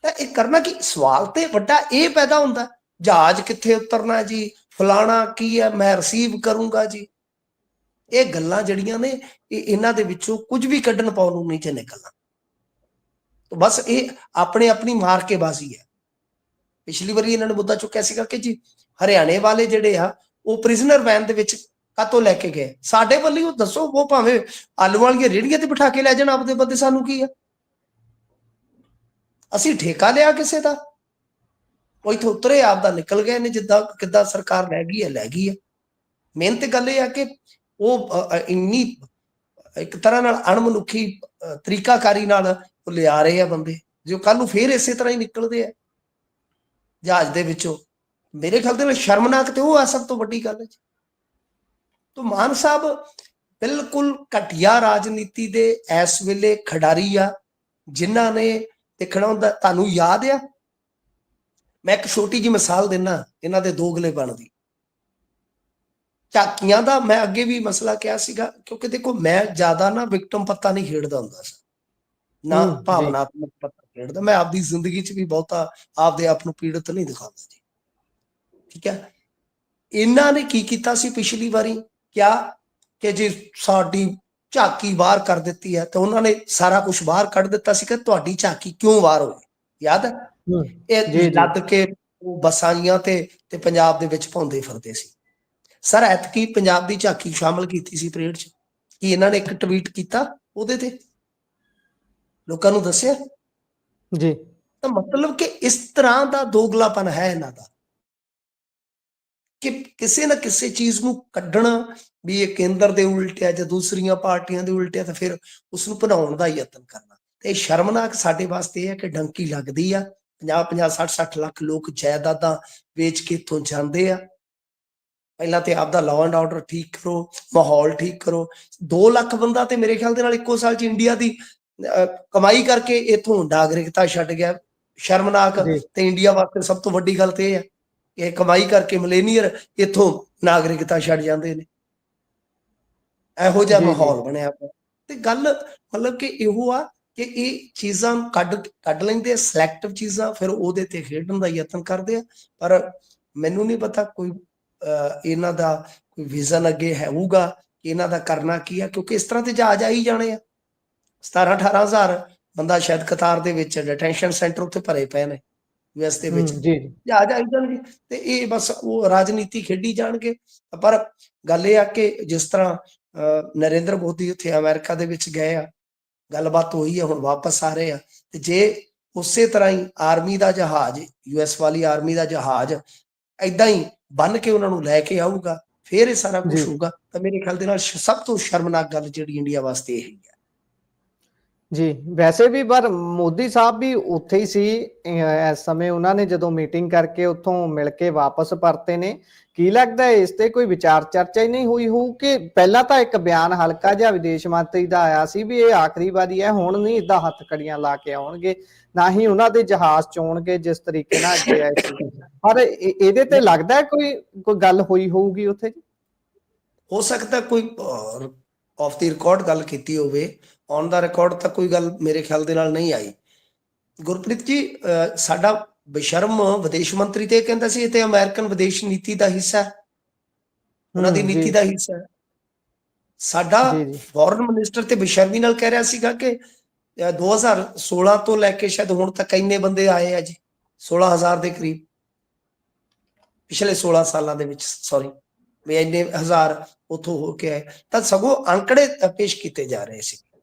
ਤਾਂ ਇਹ ਕਰਨਾ ਕੀ। ਸਵਾਲ ਤੇ ਵੱਡਾ ਇਹ ਪੈਦਾ ਹੁੰਦਾ, ਜਹਾਜ਼ ਕਿੱਥੇ ਉਤਰਨਾ ਜੀ, ਫਲਾਣਾ ਕੀ ਹੈ, ਮੈਂ ਰਿਸੀਵ ਕਰੂੰਗਾ ਜੀ। ਇਹ ਗੱਲਾਂ ਜਿਹੜੀਆਂ ਨੇ ਇਹਨਾਂ ਦੇ ਵਿੱਚੋਂ ਕੁਝ ਵੀ ਕੱਢਣ ਪਾਉਣ ਨੂੰ ਨਹੀਂ ਚ ਨਿਕਲਣਾ। ਬਸ ਇਹ ਆਪਣੇ ਆਪਣੀ ਮਾਰ ਕੇ ਬਾਜ਼ੀ ਹੈ। ਪਿਛਲੀ ਵਾਰੀ ਇਹਨਾਂ ਨੇ ਮੁੱਦਾ ਚੁੱਕਿਆ ਸੀਗਾ ਕਿ ਜੀ ਹਰਿਆਣੇ ਵਾਲੇ ਜਿਹੜੇ ਆ ਉਹ ਪ੍ਰਿਜ਼ਨਰ ਵੈਨ ਦੇ ਵਿੱਚ ਕਾਤੋਂ ਲੈ ਕੇ ਗਏ। ਸਾਡੇ ਵੱਲੋਂ ਉਹ ਦੱਸੋ, ਉਹ ਭਾਵੇਂ ਆਲੂ ਵਾਲੀਆਂ ਰੇਹੜੀਆਂ ਤੇ ਬਿਠਾ ਕੇ ਲੈ ਜਾਣ ਆਪਦੇ ਬੰਦੇ, ਸਾਨੂੰ ਕੀ ਆ। ਅਸੀਂ ਠੇਕਾ ਲਿਆ ਕਿਸੇ ਦਾ, ਉਹ ਇੱਥੇ ਉਤਰੇ ਆਪਦਾ ਨਿਕਲ ਗਏ ਨੇ, ਜਿੱਦਾਂ ਕਿੱਦਾਂ ਸਰਕਾਰ ਲੈ ਗਈ ਹੈ। ਮਿਹਨਤ ਗੱਲ ਇਹ ਆ ਕਿ ਉਹ ਇੰਨੀ ਇੱਕ ਤਰ੍ਹਾਂ ਨਾਲ ਅਣਮਨੁੱਖੀ ਤਰੀਕਾਕਾਰੀ ਨਾਲ ਉਹ ਲਿਆ ਰਹੇ ਆ ਬੰਦੇ, ਜੋ ਕੱਲ ਨੂੰ ਫੇਰ ਇਸੇ ਤਰ੍ਹਾਂ ਹੀ ਨਿਕਲਦੇ ਆ ਜਹਾਜ਼ ਦੇ ਵਿੱਚੋਂ। ਮੇਰੇ ਖਿਆਲ ਦੇ ਵਿੱਚ ਸ਼ਰਮਨਾਕ ਤੇ ਉਹ ਆ ਸਭ ਤੋਂ ਵੱਡੀ ਗੱਲ ਹੈ। ਤਾਂ ਮਾਨ ਸਾਹਿਬ ਬਿਲਕੁਲ ਘਟੀਆ ਰਾਜਨੀਤੀ ਦੇ ਇਸ ਵੇਲੇ ਖਿਡਾਰੀ ਆ, ਜਿਨ੍ਹਾਂ ਨੇ ਦੇਖਣਾ ਹੁੰਦਾ। ਤੁਹਾਨੂੰ ਯਾਦ ਆ, ਮੈਂ ਇੱਕ ਛੋਟੀ ਜਿਹੀ ਮਿਸਾਲ ਦਿੰਦਾ ਇਹਨਾਂ ਦੇ ਦੋਗਲੇਪਣ ਦੀ। ਝਾਕੀਆਂ ਦਾ ਮੈਂ ਅੱਗੇ ਵੀ ਮਸਲਾ ਕਿਹਾ ਸੀਗਾ, ਕਿਉਂਕਿ ਦੇਖੋ ਮੈਂ ਜ਼ਿਆਦਾ ਨਾ ਵਿਕਟਮ ਪੱਤਾ ਨਹੀਂ ਖੇਡਦਾ ਹੁੰਦਾ ਸੀ, ਨਾ ਜੀ ਭਾਵਨਾਤਮਕ ਪੱਤਾ ਖੇਡਦਾ। ਮੈਂ ਆਪਦੀ ਜ਼ਿੰਦਗੀ 'ਚ ਵੀ ਬਹੁਤਾ ਆਪਦੇ ਆਪ ਨੂੰ ਪੀੜਤ ਨਹੀਂ ਦਿਖਾਉਂਦਾ ਜੀ, ਠੀਕ ਹੈ। ਇਹਨਾਂ ਨੇ ਕੀ ਕੀਤਾ ਸੀ ਪਿਛਲੀ ਵਾਰੀ, ਕਿਹਾ ਕਿ ਜੇ ਸਾਡੀ ਝਾਕੀ ਬਾਹਰ ਕਰ ਦਿੱਤੀ ਹੈ, ਤਾਂ ਉਹਨਾਂ ਨੇ ਸਾਰਾ ਕੁਝ ਬਾਹਰ ਕੱਢ ਦਿੱਤਾ ਸੀ ਕਿ ਤੁਹਾਡੀ ਝਾਕੀ ਕਿਉਂ ਬਾਹਰ ਹੋਈ, ਯਾਦ ਹੈ? ਇਹ ਜੀ ਜੀ ਲੱਦ ਕੇ ਬੱਸਾਂ ਜੀਆਂ ਤੇ ਪੰਜਾਬ ਦੇ ਵਿੱਚ ਪਾਉਂਦੇ ਫਿਰਦੇ ਸੀ। ਸਰ ਐਤਕੀ ਪੰਜਾਬ ਦੀ ਝਾਕੀ ਸ਼ਾਮਲ ਕੀਤੀ ਸੀ ਪਰੇਡ 'ਚ, ਕੀ ਇਹਨਾਂ ਨੇ ਇੱਕ ਟਵੀਟ ਕੀਤਾ ਉਹਦੇ ਤੇ, ਲੋਕਾਂ ਨੂੰ ਦੱਸਿਆ? ਜੀ ਤਾਂ ਮਤਲਬ ਕਿ ਇਸ ਤਰ੍ਹਾਂ ਦਾ ਦੋਗਲਾਪਨ ਹੈ ਇਹਨਾਂ ਦਾ, ਕਿ ਕਿਸੇ ਨਾ ਕਿਸੇ ਚੀਜ਼ ਨੂੰ ਕੱਢਣਾ ਵੀ ਇਹ ਕੇਂਦਰ ਦੇ ਉਲਟ ਹੈ ਜਾਂ ਦੂਸਰੀਆਂ ਪਾਰਟੀਆਂ ਦੇ ਉਲਟ ਹੈ, ਤਾਂ ਫਿਰ ਉਸ ਨੂੰ ਬਣਾਉਣ ਦਾ ਯਤਨ ਕਰਨਾ। ਤੇ ਇਹ ਸ਼ਰਮਨਾਕ ਸਾਡੇ ਵਾਸਤੇ ਇਹ ਹੈ ਕਿ ਡੰਕੀ ਲੱਗਦੀ ਆ। 50-50, 60-60 ਲੱਖ ਲੋਕ ਜਾਇਦਾਦਾਂ ਵੇਚ ਕੇ ਇੱਥੋਂ ਜਾਂਦੇ ਆ। ਪਹਿਲਾਂ ਤੇ ਆਪਦਾ ਲਾਅ ਐਂਡ ਆਰਡਰ ਠੀਕ ਕਰੋ, ਮਾਹੌਲ ਠੀਕ ਕਰੋ। 2 ਲੱਖ ਬੰਦਾ ਤੇ ਮੇਰੇ ਖਿਆਲ ਦੇ ਨਾਲ ਇੱਕੋ ਸਾਲ 'ਚ ਇੰਡੀਆ ਦੀ ਕਮਾਈ ਕਰਕੇ ਇੱਥੋਂ ਨਾਗਰਿਕਤਾ ਛੱਡ ਗਿਆ। ਸ਼ਰਮਨਾਕ। ਜੀ ਤੇ ਇੰਡੀਆ ਵਾਸਤੇ ਸਭ ਤੋਂ ਵੱਡੀ ਗੱਲ ਤੇ ਇਹ ਹੈ ਕਿ ਕਮਾਈ ਕਰਕੇ ਮਿਲੇਨੀਅਰ ਇੱਥੋਂ ਨਾਗਰਿਕਤਾ ਛੱਡ ਜਾਂਦੇ ਨੇ। ਇਹੋ ਜਿਹਾ ਜੀ ਜੀ ਮਾਹੌਲ ਬਣਿਆ ਪਿਆ। ਤੇ ਗੱਲ ਮਤਲਬ ਕਿ ਇਹੋ ਆ ਕਿ ਇਹ ਚੀਜ਼ਾਂ ਕੱਢ ਲੈਂਦੇ ਆ, ਸਿਲੈਕਟਿਵ ਚੀਜ਼ਾਂ, ਫਿਰ ਉਹਦੇ ਤੇ ਖੇਡਣ ਦਾ ਯਤਨ ਕਰਦੇ ਆ। ਪਰ ਮੈਨੂੰ ਨਹੀਂ ਪਤਾ ਕੋਈ ਇਹਨਾਂ ਦਾ ਕੋਈ ਵਿਜ਼ਨ ਅੱਗੇ ਹੋਊਗਾ ਕਿ ਇਹਨਾਂ ਦਾ ਕਰਨਾ ਕੀ ਆ, ਕਿਉਂਕਿ ਇਸ ਤਰ੍ਹਾਂ ਤੇ ਜਹਾਜ਼ ਆ ਹੀ ਜਾਣੇ ਆ। 17-18 ਹਜ਼ਾਰ ਬੰਦਾ ਸ਼ਾਇਦ ਕਤਾਰ ਦੇ ਵਿੱਚ ਡਿਟੈਂਸ਼ਨ ਸੈਂਟਰ ਉੱਥੇ ਭਰੇ ਪਏ ਨੇ US ਦੇ ਵਿੱਚ, ਜੀ ਜਹਾਜ਼ ਆਈ ਜਾਣਗੇ ਤੇ ਇਹ ਬਸ ਉਹ ਰਾਜਨੀਤੀ ਖੇਡੀ ਜਾਣਗੇ। ਪਰ ਗੱਲ ਇਹ ਆ ਕਿ ਜਿਸ ਤਰ੍ਹਾਂ ਨਰਿੰਦਰ ਮੋਦੀ ਉੱਥੇ ਅਮਰੀਕਾ ਦੇ ਵਿੱਚ ਗਏ ਆ, ਗੱਲਬਾਤ ਹੋਈ ਹੈ, ਹੁਣ ਵਾਪਸ ਆ ਰਹੇ ਆ। ਤੇ ਜੇ ਉਸੇ ਤਰ੍ਹਾਂ ਹੀ ਆਰਮੀ ਦਾ ਜਹਾਜ਼, US ਵਾਲੀ ਆਰਮੀ ਦਾ ਜਹਾਜ਼ ਏਦਾਂ ਹੀ ਬੰਨ ਕੇ ਉਹਨਾਂ ਨੂੰ ਲੈ ਕੇ ਆਊਗਾ, ਫਿਰ ਇਹ ਸਾਰਾ ਕੁਝ ਜੀ ਹੋਊਗਾ। ਤਾਂ ਮੇਰੇ ਖਿਆਲ ਦੇ ਨਾਲ ਸਭ ਤੋਂ ਸ਼ਰਮਨਾਕ ਗੱਲ ਜਿਹੜੀ ਇੰਡੀਆ ਵਾਸਤੇ ਇਹ ਹੈ। ਜੀ ਵੈਸੇ ਵੀ ਪਰ ਮੋਦੀ ਸਾਹਿਬ ਵੀ ਉੱਥੇ ਹੀ ਸੀ ਇਸ ਸਮੇਂ, ਉਹਨਾਂ ਨੇ ਜਦੋਂ ਮੀਟਿੰਗ ਕਰਕੇ ਉੱਥੋਂ ਮਿਲ ਕੇ ਵਾਪਸ ਪਰਤੇ ਨੇ। ਕੀ ਲੱਗਦਾ ਹੈ ਇਸ ਤੇ ਕੋਈ ਵਿਚਾਰ ਚਰਚਾ ਹੀ ਨਹੀਂ ਹੋਈ ਹੋਊ? ਕਿ ਪਹਿਲਾਂ ਤਾਂ ਇੱਕ ਬਿਆਨ ਹਲਕਾ ਜਿਹਾ ਵਿਦੇਸ਼ ਮੰਤਰੀ ਦਾ ਆਇਆ ਸੀ ਵੀ ਇਹ ਆਖਰੀ ਵਾਰੀ ਹੈ, ਹੁਣ ਨਹੀਂ ਏਦਾਂ ਹੱਥ ਕੜੀਆਂ ਲਾ ਕੇ ਆਉਣਗੇ, ਨਾ ਹੀ ਉਹਨਾਂ ਦੇ ਜਹਾਜ਼ ਚੋਣਗੇ ਜਿਸ ਤਰੀਕੇ ਨਾਲ ਅੱਗੇ ਆਏ ਸੀ। ਪਰ ਇਹਦੇ ਤੇ ਲੱਗਦਾ ਹੈ ਕੋਈ ਗੱਲ ਹੋਈ ਹੋਊਗੀ ਉੱਥੇ? ਹੋ ਸਕਦਾ ਕੋਈ ਆਫ ਦੀ ਰਿਕਾਰਡ ਗੱਲ ਕੀਤੀ ਹੋਵੇ, ਔਨ ਦਾ ਰਿਕਾਰਡ ਤਾਂ ਕੋਈ ਗੱਲ ਮੇਰੇ ਖਿਆਲ ਦੇ ਨਾਲ ਨਹੀਂ ਆਈ। ਗੁਰਪ੍ਰੀਤ ਜੀ, ਸਾਡਾ ਬੇਸ਼ਰਮ ਵਿਦੇਸ਼ ਮੰਤਰੀ ਤੇ ਕਹਿੰਦਾ ਸੀ ਇਹ ਤੇ ਅਮਰੀਕਨ ਵਿਦੇਸ਼ ਨੀਤੀ ਦਾ ਹਿੱਸਾ ਹੈ, ਉਹਨਾਂ ਦੀ ਨੀਤੀ ਦਾ ਹਿੱਸਾ ਹੈ। ਸਾਡਾ ਫੋਰਨ ਮਿਨਿਸਟਰ ਤੇ ਬੇਸ਼ਰਮੀ ਨਾਲ ਕਹਿ ਰਿਹਾ ਸੀਗਾ ਕਿ 2016 ਤੋਂ ਲੈ ਕੇ ਸ਼ਾਇਦ ਹੁਣ ਤੱਕ ਇੰਨੇ ਬੰਦੇ ਆਏ ਆ ਜੀ, 16,000 ਦੇ ਕਰੀਬ, ਪਿਛਲੇ 16 ਸਾਲਾਂ ਦੇ ਵਿੱਚ, ਸੌਰੀ ਵੀ ਇੰਨੇ ਹਜ਼ਾਰ ਉੱਥੋਂ ਹੋ ਕੇ ਆਏ। ਤਾਂ ਸਗੋਂ ਅੰਕੜੇ ਪੇਸ਼ ਕੀਤੇ ਜਾ ਰਹੇ ਸੀ।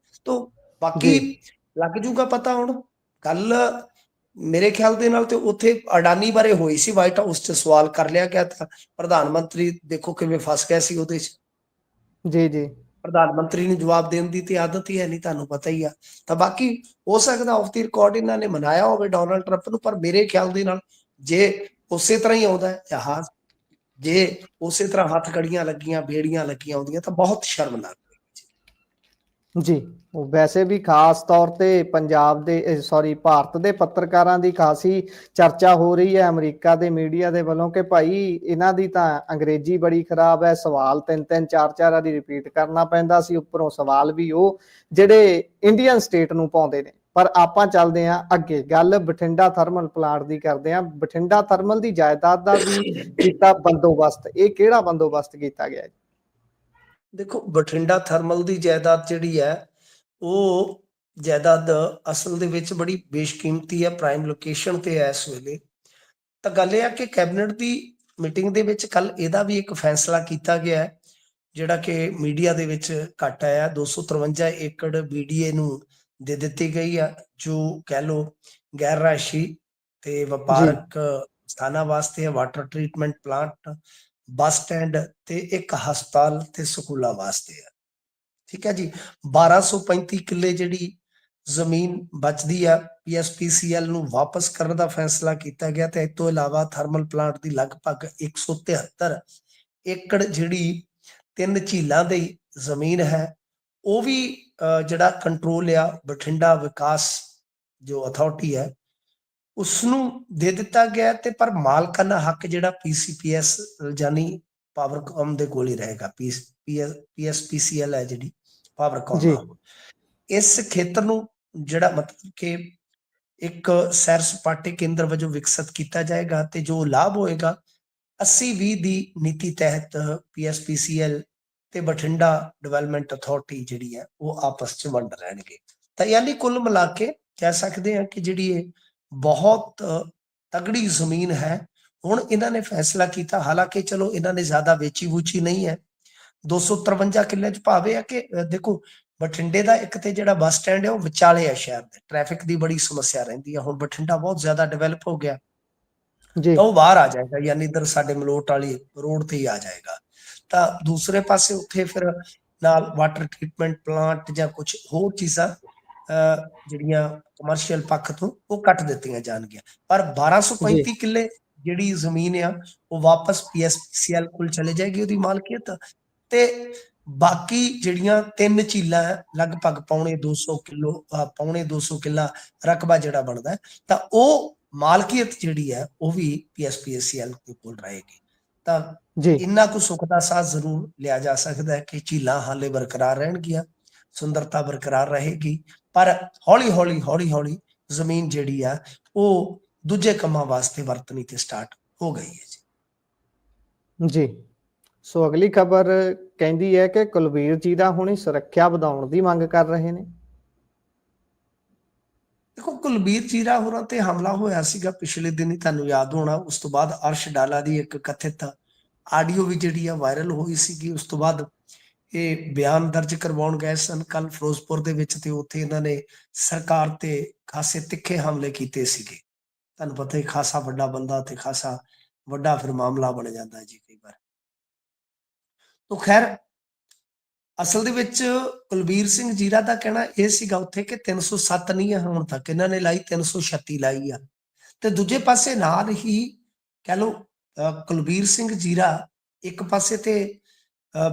ਤਾਂ ਬਾਕੀ ਲੱਗ ਜੂਗਾ ਪਤਾ। ਹੁਣ ਗੱਲ ਮੇਰੇ ਖਿਆਲ ਦੇ ਨਾਲ ਤੇ ਉੱਥੇ ਅਡਾਨੀ ਬਾਰੇ ਹੋਈ ਸੀ, ਵਾਈਟ ਹਾਊਸ 'ਚ ਸਵਾਲ ਕਰ ਲਿਆ ਗਿਆ, ਤਾਂ ਪ੍ਰਧਾਨ ਮੰਤਰੀ ਦੇਖੋ ਕਿਵੇਂ ਫਸ ਗਿਆ ਸੀ ਉਹਦੇ 'ਚ। ਜੀ ਪ੍ਰਧਾਨ ਮੰਤਰੀ ਨੂੰ ਜਵਾਬ ਦੇਣ ਦੀ ਤੇ ਆਦਤ ਹੀ ਹੈ ਨਹੀਂ, ਤੁਹਾਨੂੰ ਪਤਾ ਹੀ ਆ। ਤਾਂ ਬਾਕੀ ਹੋ ਸਕਦਾ ਆਫ ਦੀ ਰਿਕਾਰਡ ਇਹਨਾਂ ਨੇ ਮਨਾਇਆ ਹੋਵੇ ਡੋਨਾਲਡ ਟਰੰਪ ਨੂੰ, ਪਰ ਮੇਰੇ ਖਿਆਲ ਦੇ ਨਾਲ ਜੇ ਉਸੇ ਤਰ੍ਹਾਂ ਹੀ ਆਉਂਦਾ ਜਹਾਜ਼, ਜੇ ਉਸੇ ਤਰ੍ਹਾਂ ਹੱਥ ਕੜੀਆਂ ਲੱਗੀਆਂ, ਬੇੜੀਆਂ ਲੱਗੀਆਂ ਆਉਂਦੀਆਂ, ਤਾਂ ਬਹੁਤ ਸ਼ਰਮਨਾਕ ਜੀ। ਉਹ ਵੈਸੇ ਵੀ ਖਾਸ ਤੌਰ ਤੇ ਪੰਜਾਬ ਦੇ ਭਾਰਤ ਦੇ ਪੱਤਰਕਾਰਾਂ ਦੀ ਖਾਸੀ ਚਰਚਾ ਹੋ ਰਹੀ ਹੈ ਅਮਰੀਕਾ ਦੇ ਮੀਡੀਆ ਦੇ ਵੱਲੋਂ ਕਿ ਭਾਈ ਇਹਨਾਂ ਦੀ ਤਾਂ ਅੰਗਰੇਜ਼ੀ ਬੜੀ ਖਰਾਬ ਹੈ, ਸਵਾਲ 3-3 4-4 ਵਾਰੀ ਰਿਪੀਟ ਕਰਨਾ ਪੈਂਦਾ ਸੀ, ਉੱਪਰੋਂ ਸਵਾਲ ਵੀ ਉਹ ਜਿਹੜੇ ਇੰਡੀਅਨ ਸਟੇਟ ਨੂੰ ਪਾਉਂਦੇ ਨੇ। ਪਰ ਆਪਾਂ ਚੱਲਦੇ ਹਾਂ ਅੱਗੇ, ਗੱਲ ਬਠਿੰਡਾ ਥਰਮਲ ਪਲਾਂਟ ਦੀ ਕਰਦੇ ਹਾਂ। ਬਠਿੰਡਾ ਥਰਮਲ ਦੀ ਜਾਇਦਾਦ ਦਾ ਵੀ ਕੀਤਾ ਬੰਦੋਬਸਤ, ਇਹ ਕਿਹੜਾ ਬੰਦੋਬਸਤ ਕੀਤਾ ਗਿਆ ਹੈ? ਦੇਖੋ, ਬਠਿੰਡਾ ਥਰਮਲ ਦੀ ਜਾਇਦਾਦ ਜਿਹੜੀ ਹੈ, ਉਹ ਜਾਇਦਾਦ ਅਸਲ ਦੇ ਵਿੱਚ ਬੜੀ ਬੇਸ਼ਕੀਮਤੀ ਹੈ, ਪ੍ਰਾਈਮ ਲੋਕੇਸ਼ਨ ਤੇ ਹੈ ਇਸ ਵੇਲੇ। ਤਾਂ ਗੱਲ ਇਹ ਆ ਕਿ ਕੈਬਨਿਟ ਦੀ ਮੀਟਿੰਗ ਦੇ ਵਿੱਚ ਕੱਲ ਇਹਦਾ ਵੀ ਇੱਕ ਫੈਸਲਾ ਕੀਤਾ ਗਿਆ ਹੈ, ਜਿਹੜਾ ਕਿ ਮੀਡੀਆ ਦੇ ਵਿੱਚ ਘੱਟ ਆਇਆ। 253 ਏਕੜ BDA ਨੂੰ ਦੇ ਦਿੱਤੀ ਗਈ ਆ, ਜੋ ਕਹਿ ਲੋ ਗੈਰ ਰਾਸ਼ੀ ਤੇ ਵਪਾਰਕ ਸਥਾਨਾਂ ਵਾਸਤੇ ਹੈ, water treatment plant, bus stand ਤੇ ਇੱਕ ਹਸਪਤਾਲ ਤੇ ਸਕੂਲਾਂ ਵਾਸਤੇ ਹੈ। ਠੀਕ ਹੈ ਜੀ। 1235 ਕਿੱਲੇ ਜਿਹੜੀ ਜ਼ਮੀਨ ਬਚਦੀ ਆ PSPCL ਨੂੰ ਵਾਪਸ ਕਰਨ ਦਾ ਫੈਸਲਾ ਕੀਤਾ ਗਿਆ। ਤੇ ਇਸ ਤੋਂ ਇਲਾਵਾ ਥਰਮਲ ਪਲਾਂਟ ਦੀ ਲਗਭਗ 173 ਏਕੜ ਜਿਹੜੀ 3 ਝੀਲਾਂ ਦੀ ਜ਼ਮੀਨ ਹੈ, ਉਹ ਵੀ ਜਿਹੜਾ ਕੰਟਰੋਲ ਆ ਬਠਿੰਡਾ ਵਿਕਾਸ ਜੋ ਅਥਾਰਟੀ ਹੈ ਉਸਨੂੰ ਦੇ ਦਿੱਤਾ ਗਿਆ, ਤੇ ਪਰ ਮਾਲਕਾਨਾ ਹੱਕ ਜਿਹੜਾ ਪੀਸੀਪੀਐਸ ਜਾਨੀ ਪਾਵਰਕਾਮ ਦੇ ਕੋਲ ਹੀ ਰਹੇਗਾ। ਪੀਐਸਪੀਸੀਐਲ ਹੈ ਜਿਹੜੀ ਪਾਵਰਕਾਮ ਜੀ ਹੱਬ, ਇਸ ਖੇਤਰ ਨੂੰ ਜਿਹੜਾ ਮਤਲਬ ਕਿ ਇੱਕ ਸੈਰ ਸਪਾਟੇ ਕੇਂਦਰ ਵਜੋਂ ਵਿਕਸਿਤ ਕੀਤਾ ਜਾਏਗਾ, ਤੇ ਜੋ ਲਾਭ ਹੋਏਗਾ 80-20 ਦੀ ਨੀਤੀ ਤਹਿਤ ਪੀਐਸਪੀਸੀਐਲ ਤੇ ਬਠਿੰਡਾ ਡਿਵੈਲਪਮੈਂਟ ਅਥਾਰਟੀ ਜਿਹੜੀ ਹੈ ਉਹ ਆਪਸ ਚ ਵੰਡ ਲੈਣਗੇ। ਤਾਂ ਯਾਨੀ ਕੁੱਲ ਮਿਲਾ ਕੇ ਕਹਿ ਸਕਦੇ ਹਾਂ ਕਿ ਜਿਹੜੀ ਇਹ ਬਹੁਤ ਤਗੜੀ ਜ਼ਮੀਨ ਹੈ, ਹੁਣ ਇਹਨਾਂ ਨੇ ਫੈਸਲਾ ਕੀਤਾ, ਹਾਲਾਂਕਿ ਚਲੋ ਇਹਨਾਂ ਨੇ ਜ਼ਿਆਦਾ ਵੇਚੀ ਵੂਚੀ ਨਹੀਂ ਹੈ, 253 ਕਿੱਲੇ ਚ ਭਾਵੇਂ ਆ ਕਿ ਦੇਖੋ ਬਠਿੰਡੇ ਦਾ ਇੱਕ ਤੇ ਜਿਹੜਾ ਬੱਸ ਸਟੈਂਡ ਹੈ ਉਹ ਵਿਚਾਲੇ ਹੈ ਸ਼ਹਿਰ ਦੇ, ਟ੍ਰੈਫਿਕ ਦੀ ਬੜੀ ਸਮੱਸਿਆ ਰਹਿੰਦੀ ਹੈ। ਹੁਣ ਬਠਿੰਡਾ ਬਹੁਤ ਜ਼ਿਆਦਾ ਡਿਵੈਲਪ ਹੋ ਗਿਆ ਜੀ ਤਾਂ ਉਹ ਬਾਹਰ ਆ ਜਾਏਗਾ, ਯਾਨੀ ਇੱਧਰ ਸਾਡੇ ਮਲੋਟ ਵਾਲੀ ਰੋਡ ਤੇ ਹੀ ਆ ਜਾਏਗਾ। ਤਾਂ ਦੂਸਰੇ ਪਾਸੇ ਉੱਥੇ ਫਿਰ ਨਾਲ ਵਾਟਰ ਟ੍ਰੀਟਮੈਂਟ ਪਲਾਂਟ ਜਾਂ ਕੁਝ ਹੋਰ ਚੀਜ਼ਾਂ ਜਿਹੜੀਆਂ ਕਮਰਸ਼ੀਅਲ ਪੱਖ ਤੋਂ ਉਹ ਕੱਟ ਦਿੱਤੀਆਂ ਜਾਣਗੀਆਂ। ਪਰ 1235 ਕਿੱਲੇ ਜਿਹੜੀ ਜ਼ਮੀਨ ਆ ਉਹ ਵਾਪਸ ਪੀਐਸਪੀਸੀਐਲ ਕੋਲ ਚਲੇ ਜਾਏਗੀ ਉਹਦੀ ਮਾਲਕੀਅਤ, ਤੇ ਬਾਕੀ ਜਿਹੜੀਆਂ 3 ਝੀਲਾਂ ਲਗਭਗ ਪੌਣੇ 200 ਕਿੱਲਾ ਰਕਬਾ ਜਿਹੜਾ ਬਣਦਾ ਤਾਂ ਉਹ ਮਾਲਕੀਅਤ ਜਿਹੜੀ ਹੈ ਉਹ ਵੀ ਪੀਐਸਪੀਸੀਐਲ ਕੋਲ ਰਹੇਗੀ। ਤਾਂ ਜੀ ਇੰਨਾ ਕੁ ਸੁੱਖ ਦਾ ਸਾਹ ਜ਼ਰੂਰ ਲਿਆ ਜਾ ਸਕਦਾ ਹੈ ਕਿ ਝੀਲਾਂ ਹਾਲੇ ਬਰਕਰਾਰ ਰਹਿਣਗੀਆਂ, ਸੁੰਦਰਤਾ ਬਰਕਰਾਰ ਰਹੇਗੀ, ਪਰ ਹੌਲੀ ਹੌਲੀ ਜ਼ਮੀਨ ਜਿਹੜੀ ਆ ਉਹ ਦੂਜੇ ਕੰਮਾਂ ਵਾਸਤੇ ਵਰਤਣੀ ਤੇ ਸਟਾਰਟ ਹੋ ਗਈ ਹੈ ਜੀ। ਸੋ ਅਗਲੀ ਖਬਰ ਕਹਿੰਦੀ ਹੈ ਕਿ ਕੁਲਵੀਰ ਜੀ ਦਾ ਹੁਣੇ ਸੁਰੱਖਿਆ ਵਧਾਉਣ ਦੀ ਮੰਗ ਕਰ ਰਹੇ ਨੇ। ਦੇਖੋ ਕੁਲਬੀਰ ਜੀਰਾ ਹੋਰਾਂ ਤੇ ਹਮਲਾ ਹੋਇਆ ਸੀਗਾ ਪਿਛਲੇ ਦਿਨ ਹੀ, ਤੁਹਾਨੂੰ ਯਾਦ ਹੋਣਾ। ਉਸ ਤੋਂ ਬਾਅਦ ਅਰਸ਼ ਡਾਲਾ ਦੀ ਇੱਕ ਕਥਿਤ ਆਡੀਓ ਵੀ ਜਿਹੜੀ ਆ ਵਾਇਰਲ ਹੋਈ ਸੀਗੀ। ਉਸ ਤੋਂ ਬਾਅਦ ਇਹ ਬਿਆਨ ਦਰਜ ਕਰਵਾਉਣ ਗਏ ਸਨ ਕੱਲ ਫਿਰੋਜ਼ਪੁਰ ਦੇ ਵਿੱਚ, ਤੇ ਉੱਥੇ ਇਹਨਾਂ ਨੇ ਸਰਕਾਰ ਤੇ ਖਾਸੇ ਤਿੱਖੇ ਹਮਲੇ ਕੀਤੇ ਸੀਗੇ। ਤੁਹਾਨੂੰ ਪਤਾ ਹੀ ਖਾਸਾ ਵੱਡਾ ਬੰਦਾ ਤੇ ਖਾਸਾ ਵੱਡਾ ਫਿਰ ਮਾਮਲਾ ਬਣ ਜਾਂਦਾ ਜੀ ਕਈ ਵਾਰ। ਤਾਂ ਖੈਰ ਅਸਲ ਦੇ ਵਿੱਚ ਕੁਲਬੀਰ ਸਿੰਘ ਜੀਰਾ ਦਾ ਕਹਿਣਾ ਇਹ ਸੀਗਾ ਉੱਥੇ ਕਿ 307 ਨਹੀਂ ਹੈ ਹੁਣ ਤੱਕ, ਇਹਨਾਂ ਨੇ ਲਾਈ 336 ਲਾਈ ਆ। ਤੇ ਦੂਜੇ ਪਾਸੇ ਨਾਲ ਹੀ ਕਹਿ ਲਓ ਕੁਲਬੀਰ ਸਿੰਘ ਜੀਰਾ ਇੱਕ ਪਾਸੇ ਤੇ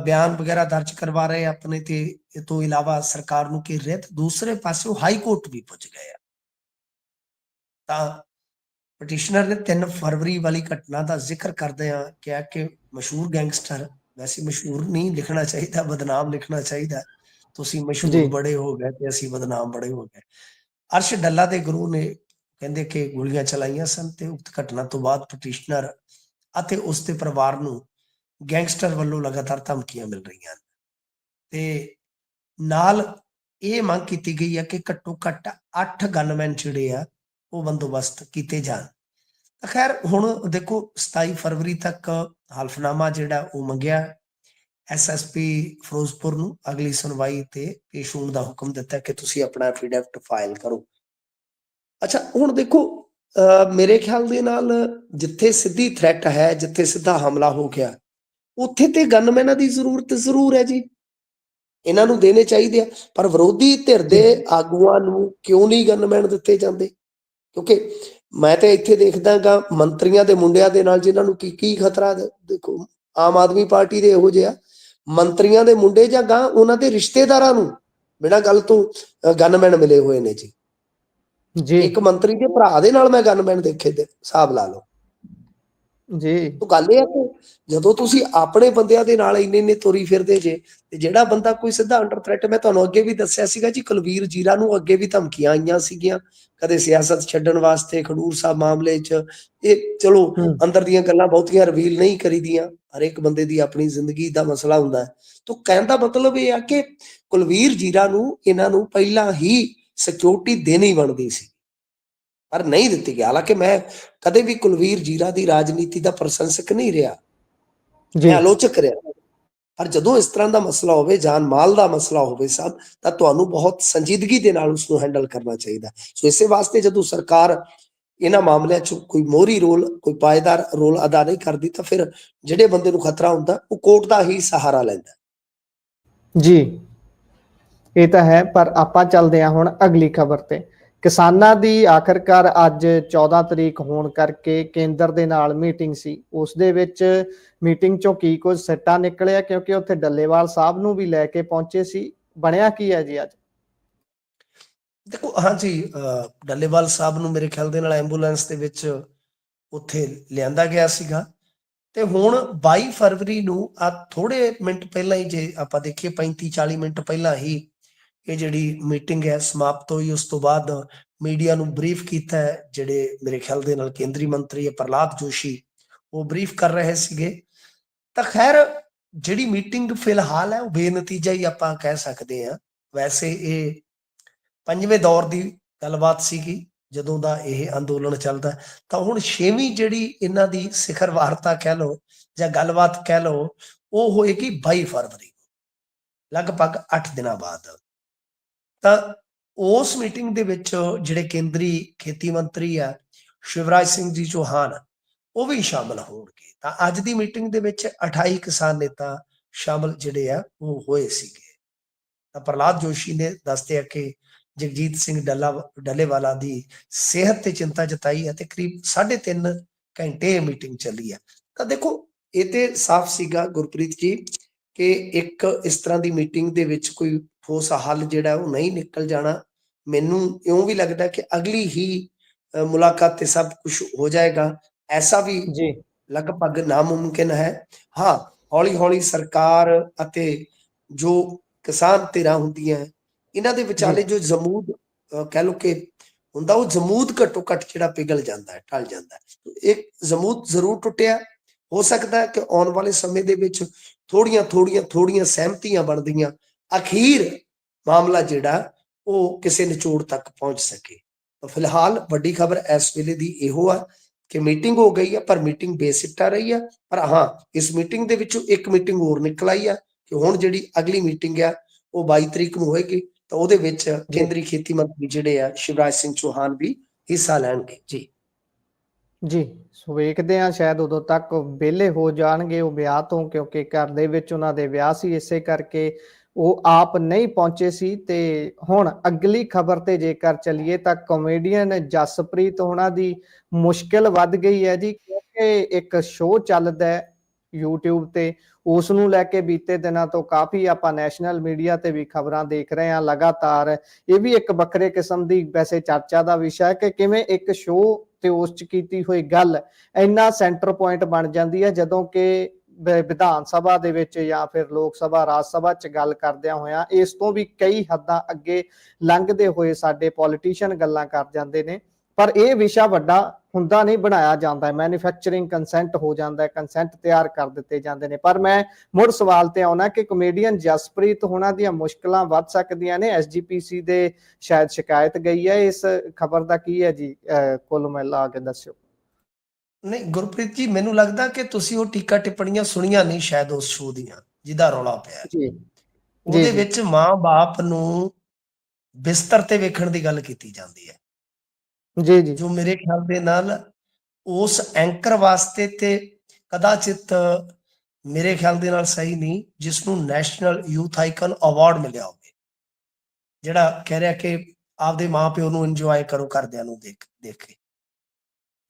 ਬਿਆਨ ਵਗੈਰਾ ਦਰਜ ਕਰਵਾ ਰਹੇ ਆਪਣੇ ਤੇ, ਇਹ ਤੋਂ ਇਲਾਵਾ ਸਰਕਾਰ ਨੂੰ ਘੇਰ ਰਿਹਾ, ਤੇ ਦੂਸਰੇ ਪਾਸੇ ਉਹ ਹਾਈ ਕੋਰਟ ਵੀ ਪੁੱਜ ਗਏ ਆ। ਤਾਂ ਪਟੀਸ਼ਨਰ ਨੇ 3 ਫਰਵਰੀ ਵਾਲੀ ਘਟਨਾ ਦਾ ਜ਼ਿਕਰ ਕਰਦੇ ਆ ਕਿਹਾ ਕਿ ਮਸ਼ਹੂਰ ਗੈਂਗਸਟਰ, ਵੈਸੇ ਮਸ਼ਹੂਰ ਨਹੀਂ ਲਿਖਣਾ ਚਾਹੀਦਾ, ਬਦਨਾਮ ਲਿਖਣਾ ਚਾਹੀਦਾ, ਤੁਸੀਂ ਮਸ਼ਹੂਰ ਬੜੇ ਹੋ ਗਏ ਤੇ ਅਸੀਂ ਬਦਨਾਮ ਬੜੇ ਹੋ ਗਏ। ਅਰਸ਼ ਡੱਲਾ ਦੇ ਗੁਰੂ ਨੇ ਕਹਿੰਦੇ ਕਿ ਗੋਲੀਆਂ ਚਲਾਈਆਂ ਸਨ, ਤੇ ਉਕਤ ਘਟਨਾ ਤੋਂ ਬਾਅਦ ਪਟੀਸ਼ਨਰ ਅਤੇ ਉਸ ਦੇ ਪਰਿਵਾਰ ਨੂੰ ਗੈਂਗਸਟਰ ਵੱਲੋਂ ਲਗਾਤਾਰ ਧਮਕੀਆਂ ਮਿਲ ਰਹੀਆਂ ਹਨ, ਤੇ ਨਾਲ ਇਹ ਮੰਗ ਕੀਤੀ ਗਈ ਹੈ ਕਿ ਘੱਟੋ ਘੱਟ 8 ਗਨਮੈਨ ਜਿਹੜੇ ਆ ਉਹ ਬੰਦੋਬਸਤ ਕੀਤੇ ਜਾਣ। ਖੈਰ ਹੁਣ ਦੇਖੋ 27 ਫਰਵਰੀ ਤੱਕ ਹਲਫਨਾਮਾ ਜਿਹੜਾ ਉਹ ਮੰਗਿਆ ਐਸਐਸਪੀ ਫਿਰੋਜ਼ਪੁਰ ਨੂੰ, ਅਗਲੀ ਸੁਣਵਾਈ ਤੇ ਪੇਸ਼ ਹੋਣ ਦਾ ਹੁਕਮ ਦਿੱਤਾ ਕਿ ਤੁਸੀਂ ਆਪਣਾ ਐਫੀਡੈਵਿਟ ਫਾਈਲ ਕਰੋ। ਅੱਛਾ ਹੁਣ ਦੇਖੋ ਮੇਰੇ ਖਿਆਲ ਦੇ ਨਾਲ ਜਿੱਥੇ ਸਿੱਧੀ ਥ੍ਰੈਟ ਹੈ, ਜਿੱਥੇ ਸਿੱਧਾ ਹਮਲਾ ਹੋ ਗਿਆ, ਉੱਥੇ ਤੇ ਗਨਮੈਨਾਂ ਦੀ ਜ਼ਰੂਰਤ ਜ਼ਰੂਰ ਹੈ ਜੀ, ਇਹਨਾਂ ਨੂੰ ਦੇਣੇ ਚਾਹੀਦੇ ਆ। ਪਰ ਵਿਰੋਧੀ ਧਿਰ ਦੇ ਆਗੂਆਂ ਨੂੰ ਕਿਉਂ ਨਹੀਂ ਗਨਮੈਨ ਦਿੱਤੇ ਜਾਂਦੇ? ਕਿਉਂਕਿ ਮੈਂ ਤੇ ਇੱਥੇ ਦੇਖਦਾ ਗਾ ਮੰਤਰੀਆਂ ਦੇ ਮੁੰਡਿਆਂ ਦੇ ਨਾਲ ਜਿਨ੍ਹਾਂ ਨੂੰ ਕੀ ਖਤਰਾ। ਦੇਖੋ ਆਮ ਆਦਮੀ ਪਾਰਟੀ ਦੇ ਇਹੋ ਜਿਹਾ ਮੰਤਰੀਆਂ ਦੇ ਮੁੰਡੇ ਜਾਂ ਗਾਂ ਉਹਨਾਂ ਦੇ ਰਿਸ਼ਤੇਦਾਰਾਂ ਨੂੰ ਬਿਨਾਂ ਗੱਲ ਤੋਂ ਗਨਮੈਨ ਮਿਲੇ ਹੋਏ ਨੇ ਜੀ। ਇੱਕ ਮੰਤਰੀ ਦੇ ਭਰਾ ਦੇ ਨਾਲ ਮੈਂ ਗਨਮੈਨ ਦੇਖੇ, ਹਿਸਾਬ ਲਾ ਲਓ ਜੀ। ਗੱਲ ਇਹ ਹੈ ਕਿ ਜਦੋਂ ਤੁਸੀਂ ਆਪਣੇ ਬੰਦਿਆਂ ਦੇ ਨਾਲ ਇੰਨੇ ਤੋਰੀ ਫਿਰਦੇ ਜੇ, ਤੇ ਜਿਹੜਾ ਬੰਦਾ ਕੋਈ ਸਿੱਧਾ ਅੰਡਰ ਥ੍ਰੈਟ, ਮੈਂ ਤੁਹਾਨੂੰ ਅੱਗੇ ਵੀ ਦੱਸਿਆ ਸੀਗਾ ਜੀ, ਕੁਲਵੀਰ ਜੀਰਾ ਨੂੰ ਅੱਗੇ ਵੀ ਧਮਕੀਆਂ ਆਈਆਂ ਸੀਗੀਆਂ, ਕਦੇ ਸਿਆਸਤ ਛੱਡਣ ਵਾਸਤੇ ਖਡੂਰ ਸਾਹਿਬ ਮਾਮਲੇ 'ਚ। ਇਹ ਚਲੋ ਅੰਦਰ ਦੀਆਂ ਗੱਲਾਂ ਬਹੁਤੀਆਂ ਰਿਵੀਲ ਨਹੀਂ ਕਰੀਦੀਆਂ, ਹਰੇਕ ਬੰਦੇ ਦੀ ਆਪਣੀ ਜ਼ਿੰਦਗੀ ਦਾ ਮਸਲਾ ਹੁੰਦਾ ਹੈ। ਤਾਂ ਕਹਿਣ ਦਾ ਮਤਲਬ ਇਹ ਆ ਕਿ ਕੁਲਵੀਰ ਜੀਰਾ ਨੂੰ ਇਹਨਾਂ ਨੂੰ ਪਹਿਲਾਂ ਹੀ ਸਿਕਿਉਰਿਟੀ ਦੇਣੀ ਬਣਦੀ ਸੀ, ਪਰ ਨਹੀਂ ਦਿੱਤੀ ਗਈ। ਹਾਲਾਂਕਿ ਮੈਂ ਕਦੇ ਵੀ ਕੁਲਵੀਰ ਜੀਰਾ ਦੀ ਰਾਜਨੀਤੀ ਦਾ ਪ੍ਰਸ਼ੰਸਕ ਨਹੀਂ ਰਿਹਾ, ਮੈਂ ਆਲੋਚਕ ਰਿਹਾ, ਪਰ ਜਦੋਂ ਇਸ ਤਰ੍ਹਾਂ ਦਾ ਮਸਲਾ ਹੋਵੇ, ਜਾਨ ਮਾਲ ਦਾ ਮਸਲਾ ਹੋਵੇ ਸਭ, ਤਾਂ ਤੁਹਾਨੂੰ ਬਹੁਤ ਸੰਜੀਦਗੀ ਦੇ ਨਾਲ ਉਸਨੂੰ ਹੈਂਡਲ ਕਰਨਾ ਚਾਹੀਦਾ। ਸੋ ਇਸੇ ਵਾਸਤੇ ਜਦੋਂ ਸਰਕਾਰ ਇਹਨਾਂ ਮਾਮਲਿਆਂ 'ਚ ਕੋਈ ਮੋਹਰੀ ਰੋਲ, ਕੋਈ ਪਾਏਦਾਰ ਰੋਲ ਅਦਾ ਨਹੀਂ ਕਰਦੀ, ਤਾਂ ਫਿਰ ਜਿਹੜੇ ਬੰਦੇ ਨੂੰ ਖਤਰਾ ਹੁੰਦਾ ਉਹ ਕੋਰਟ ਦਾ ਹੀ ਸਹਾਰਾ ਲੈਂਦਾ ਜੀ। ਇਹ ਤਾਂ ਹੈ, ਪਰ ਆਪਾਂ ਚੱਲਦੇ ਹਾਂ ਹੁਣ ਅਗਲੀ ਖਬਰ ਤੇ। ਕਿਸਾਨਾਂ ਦੀ ਆਖਰਕਾਰ ਅੱਜ 14 ਤਰੀਕ ਹੋਣ ਕਰਕੇ ਕੇਂਦਰ ਦੇ ਨਾਲ ਮੀਟਿੰਗ ਸੀ, ਉਸ ਦੇ ਵਿੱਚ ਮੀਟਿੰਗ ਚੋਂ ਕੀ ਕੁਝ ਸਿੱਟਾ ਨਿਕਲਿਆ, ਕਿਉਂਕਿ ਉੱਥੇ ਡੱਲੇਵਾਲ ਸਾਹਿਬ ਨੂੰ ਵੀ ਲੈ ਕੇ ਪਹੁੰਚੇ ਸੀ, ਬਣਿਆ ਕੀ ਹੈ ਜੀ ਅੱਜ? ਦੇਖੋ ਹਾਂਜੀ, ਡੱਲੇਵਾਲ ਸਾਹਿਬ ਨੂੰ ਮੇਰੇ ਖਿਆਲ ਦੇ ਨਾਲ ਐਂਬੂਲੈਂਸ ਦੇ ਵਿੱਚ ਉੱਥੇ ਲਿਆਂਦਾ ਗਿਆ ਸੀਗਾ। ਤੇ ਹੁਣ 22 ਫਰਵਰੀ ਨੂੰ ਆ ਥੋੜੇ ਮਿੰਟ ਪਹਿਲਾਂ ਹੀ, ਜੇ ਆਪਾਂ ਦੇਖੀਏ 35-40 ਮਿੰਟ ਪਹਿਲਾਂ ਹੀ ਇਹ ਜਿਹੜੀ ਮੀਟਿੰਗ ਹੈ ਸਮਾਪਤ ਹੋਈ। ਉਸ ਤੋਂ ਬਾਅਦ ਮੀਡੀਆ ਨੂੰ ਬਰੀਫ ਕੀਤਾ ਹੈ, ਜਿਹੜੇ ਮੇਰੇ ਖਿਆਲ ਦੇ ਨਾਲ ਕੇਂਦਰੀ ਮੰਤਰੀ ਹੈ ਪ੍ਰਹਲਾਦ ਜੋਸ਼ੀ, ਉਹ ਬਰੀਫ ਕਰ ਰਹੇ ਸੀਗੇ। ਤਾਂ ਖੈਰ ਜਿਹੜੀ ਮੀਟਿੰਗ ਫਿਲਹਾਲ ਹੈ ਉਹ ਬੇਨਤੀਜਾ ਹੀ ਆਪਾਂ ਕਹਿ ਸਕਦੇ ਹਾਂ। ਵੈਸੇ ਇਹ ਪੰਜਵੇਂ ਦੌਰ ਦੀ ਗੱਲਬਾਤ ਸੀਗੀ ਜਦੋਂ ਦਾ ਇਹ ਅੰਦੋਲਨ ਚੱਲਦਾ। ਤਾਂ ਹੁਣ 6ਵੀਂ ਜਿਹੜੀ ਇਹਨਾਂ ਦੀ ਸਿਖਰ ਵਾਰਤਾ ਕਹਿ ਲਓ ਜਾਂ ਗੱਲਬਾਤ ਕਹਿ ਲਓ, ਉਹ ਹੋਏਗੀ 22 ਫਰਵਰੀ, ਲਗਭਗ 8 ਦਿਨਾਂ ਬਾਅਦ। ਤਾਂ ਉਸ ਮੀਟਿੰਗ ਦੇ ਵਿੱਚ ਜਿਹੜੇ ਕੇਂਦਰੀ ਖੇਤੀ ਮੰਤਰੀ ਆ ਸ਼ਿਵਰਾਜ ਸਿੰਘ ਜੀ ਚੌਹਾਨ, ਉਹ ਵੀ ਸ਼ਾਮਲ ਹੋਣਗੇ। ਤਾਂ ਅੱਜ ਦੀ ਮੀਟਿੰਗ ਦੇ ਵਿੱਚ 28 ਕਿਸਾਨ ਨੇਤਾ ਸ਼ਾਮਲ ਜਿਹੜੇ ਆ ਉਹ ਹੋਏ ਸੀਗੇ। ਤਾਂ ਪ੍ਰਹਲਾਦ ਜੋਸ਼ੀ ਨੇ ਦੱਸਦੇ ਆ ਕਿ ਜਗਜੀਤ ਸਿੰਘ ਡੱਲੇਵਾਲਾ ਦੀ ਸਿਹਤ ਤੇ ਚਿੰਤਾ ਜਤਾਈ ਹੈ ਤੇ ਕਰੀਬ 3.5 ਘੰਟੇ ਇਹ ਮੀਟਿੰਗ ਚੱਲੀ ਹੈ। ਤਾਂ ਦੇਖੋ ਇਹ ਤੇ ਸਾਫ਼ ਸੀਗਾ ਗੁਰਪ੍ਰੀਤ ਜੀ ਕਿ ਇੱਕ ਇਸ ਤਰ੍ਹਾਂ ਦੀ ਮੀਟਿੰਗ ਦੇ ਵਿੱਚ ਕੋਈ ਠੋਸ ਹੱਲ ਜਿਹੜਾ ਉਹ ਨਹੀਂ ਨਿਕਲ ਜਾਣਾ। ਮੈਨੂੰ ਇਉਂ ਵੀ ਲੱਗਦਾ ਕਿ ਅਗਲੀ ਹੀ ਮੁਲਾਕਾਤ ਤੇ ਸਭ ਕੁਝ ਹੋ ਜਾਏਗਾ, ਐਸਾ ਵੀ ਜੀ ਲਗਭਗ ਨਾਮੁਮਕਿਨ ਹੈ। ਹਾਂ, ਹੌਲੀ ਹੌਲੀ ਸਰਕਾਰ ਅਤੇ ਜੋ ਕਿਸਾਨ ਧਿਰਾਂ ਹੁੰਦੀਆਂ ਇਹਨਾਂ ਦੇ ਵਿਚਾਲੇ ਜੋ ਜਮੂਦ ਕਹਿ ਲਓ ਕਿ ਹੁੰਦਾ, ਉਹ ਜਮੂਦ ਘੱਟੋ ਘੱਟ ਜਿਹੜਾ ਪਿਘਲ ਜਾਂਦਾ ਹੈ, ਟਲ ਜਾਂਦਾ ਹੈ। ਇੱਕ ਜਮੂਦ ਜ਼ਰੂਰ ਟੁੱਟਿਆ। ਹੋ ਸਕਦਾ ਹੈ ਕਿ ਆਉਣ ਵਾਲੇ ਸਮੇਂ ਦੇ ਵਿੱਚ ਥੋੜੀਆਂ ਸਹਿਮਤੀਆਂ ਬਣਦੀਆਂ, ਅਖੀਰ ਮਾਮਲਾ ਜਿਹੜਾ ਉਹ ਕਿਸੇ ਨਿਚੋੜ ਤੱਕ ਪਹੁੰਚ ਸਕੇ। ਤਾਂ ਫਿਲਹਾਲ ਵੱਡੀ ਖਬਰ ਇਸ ਵੇਲੇ ਦੀ ਇਹੋ ਆ ਕਿ ਮੀਟਿੰਗ ਹੋ ਗਈ ਹੈ, ਪਰ ਮੀਟਿੰਗ ਬੇਸਿੱਟਾ ਰਹੀ ਆ। ਪਰ ਹਾਂ, ਇਸ ਮੀਟਿੰਗ ਦੇ ਵਿੱਚੋਂ ਇੱਕ ਮੀਟਿੰਗ ਹੋਰ ਨਿਕਲ ਆਈ ਆ ਕਿ ਹੁਣ ਜਿਹੜੀ ਅਗਲੀ ਮੀਟਿੰਗ ਆ ਉਹ 22 ਤਰੀਕ ਨੂੰ ਹੋਏਗੀ। ਤਾਂ ਉਹਦੇ ਵਿੱਚ ਕੇਂਦਰੀ ਖੇਤੀ ਮੰਤਰੀ ਜਿਹੜੇ ਆ ਸ਼ਿਵਰਾਜ ਸਿੰਘ ਚੌਹਾਨ ਵੀ ਹਿੱਸਾ ਲੈਣਗੇ। ਜੀ ਜੀ, ਸੋ ਵੇਖਦੇ ਹਾਂ ਸ਼ਾਇਦ ਉਦੋਂ ਤੱਕ ਵਿਹਲੇ ਹੋ ਜਾਣਗੇ ਉਹ ਵਿਆਹ ਤੋਂ, ਕਿਉਂਕਿ ਘਰ ਦੇ ਵਿੱਚ ਉਹਨਾਂ ਦੇ ਵਿਆਹ ਸੀ, ਇਸੇ ਕਰਕੇ ਉਹ ਆਪ ਨਹੀਂ ਪਹੁੰਚੇ ਸੀ। ਤੇ ਹੁਣ ਅਗਲੀ ਖਬਰ ਤੇ ਜੇਕਰ ਚੱਲੀਏ ਤਾਂ ਕਾਮੇਡੀਅਨ ਜਸਪ੍ਰੀਤ ਹੋਣਾ ਦੀ ਮੁਸ਼ਕਿਲ ਵੱਧ ਗਈ ਹੈ ਜੀ, ਕਿਉਂਕਿ ਇੱਕ ਸ਼ੋਅ ਚੱਲਦਾ ਹੈ YouTube ਤੇ, ਉਸ ਨੂੰ ਲੈ ਕੇ ਬੀਤੇ ਦਿਨਾਂ ਤੋਂ ਕਾਫੀ ਆਪਾਂ ਨੈਸ਼ਨਲ ਮੀਡੀਆ ਤੇ ਵੀ ਖਬਰਾਂ ਦੇਖ ਰਹੇ ਹਾਂ ਲਗਾਤਾਰ। ਇਹ ਵੀ ਇੱਕ ਵੱਖਰੇ ਕਿਸਮ ਦੀ ਵੈਸੇ ਚਰਚਾ ਦਾ ਵਿਸ਼ਾ ਹੈ ਕਿ ਕਿਵੇਂ ਇੱਕ ਸ਼ੋਅ ਤੇ ਉਸ ਚ ਕੀਤੀ ਹੋਈ ਗੱਲ ਇੰਨਾ ਸੈਂਟਰ ਪੁਆਇੰਟ ਬਣ ਜਾਂਦੀ ਹੈ, ਜਦੋਂ ਕਿ ਵਿਧਾਨ ਸਭਾ ਦੇ ਵਿੱਚ ਜਾਂ ਫਿਰ ਲੋਕ ਸਭਾ ਰਾਜ ਸਭਾ ਚ ਗੱਲ ਕਰਦਿਆਂ ਹੋਇਆਂ ਇਸ ਤੋਂ ਵੀ ਕਈ ਹੱਦਾਂ ਅੱਗੇ ਲੰਘਦੇ ਹੋਏ ਸਾਡੇ ਪੋਲੀਟੀਸ਼ੀਅਨ ਗੱਲਾਂ ਕਰ ਜਾਂਦੇ ਨੇ। ਪਰ ਇਹ ਵਿਸ਼ਾ ਵੱਡਾ ਹੁੰਦਾ ਨਹੀਂ ਬਣਾਇਆ ਜਾਂਦਾ, ਮੈਨੂਫੈਕਚਰਿੰਗ ਕੰਸੈਂਟ ਹੋ ਜਾਂਦਾ, ਕੰਸੈਂਟ ਤਿਆਰ ਕਰ ਦਿੱਤੇ ਜਾਂਦੇ ਨੇ। ਪਰ ਮੈਂ ਮੁੜ ਸਵਾਲ ਤੇ ਆਉਣਾ ਕਿ ਕਮੇਡੀਅਨ ਜਸਪ੍ਰੀਤ ਹੋਣਾ ਦੀਆਂ ਮੁਸ਼ਕਲਾਂ ਵੱਧ ਸਕਦੀਆਂ ਨੇ। SGPC ਦੇ ਸ਼ਾਇਦ ਸ਼ਿਕਾਇਤ ਗਈ ਹੈ, ਇਸ ਖਬਰ ਦਾ ਕੀ ਹੈ ਜੀ, ਕੁੱਲ ਮਿਲਾ ਕੇ ਦੱਸਿਓ। ਨਹੀਂ ਗੁਰਪ੍ਰੀਤ ਜੀ, ਮੈਨੂੰ ਲੱਗਦਾ ਕਿ ਤੁਸੀਂ ਉਹ ਟੀਕਾ ਟਿੱਪਣੀਆਂ ਸੁਣੀਆਂ ਨਹੀਂ ਸ਼ਾਇਦ ਉਸ ਸ਼ੋਅ ਦੀਆਂ ਜਿਹਦਾ ਰੌਲਾ ਪਿਆ। ਜੀ ਉਹਦੇ ਵਿੱਚ ਮਾਂ-ਬਾਪ ਨੂੰ ਬਿਸਤਰ ਤੇ ਵੇਖਣ ਦੀ ਗੱਲ ਕੀਤੀ ਜਾਂਦੀ ਹੈ, ਜੀ ਜੀ ਜੋ ਮੇਰੇ ਖਿਆਲ ਦੇ ਨਾਲ ਉਸ ਐਂਕਰ ਵਾਸਤੇ ਤੇ ਕਦਾਚਿਤ ਮੇਰੇ ਖਿਆਲ ਦੇ ਨਾਲ ਸਹੀ ਨਹੀਂ, ਜਿਸ ਨੂੰ ਨੈਸ਼ਨਲ ਯੂਥ ਆਈਕਨ ਅਵਾਰਡ ਮਿਲਿਆ ਹੋਵੇ, ਜਿਹੜਾ ਕਹਿ ਰਿਹਾ ਕਿ ਆਪਦੇ ਮਾਂ ਪਿਓ ਨੂੰ ਇੰਜੋਏ ਕਰੋ ਘਰਦਿਆਂ ਨੂੰ ਦੇਖ ਕੇ।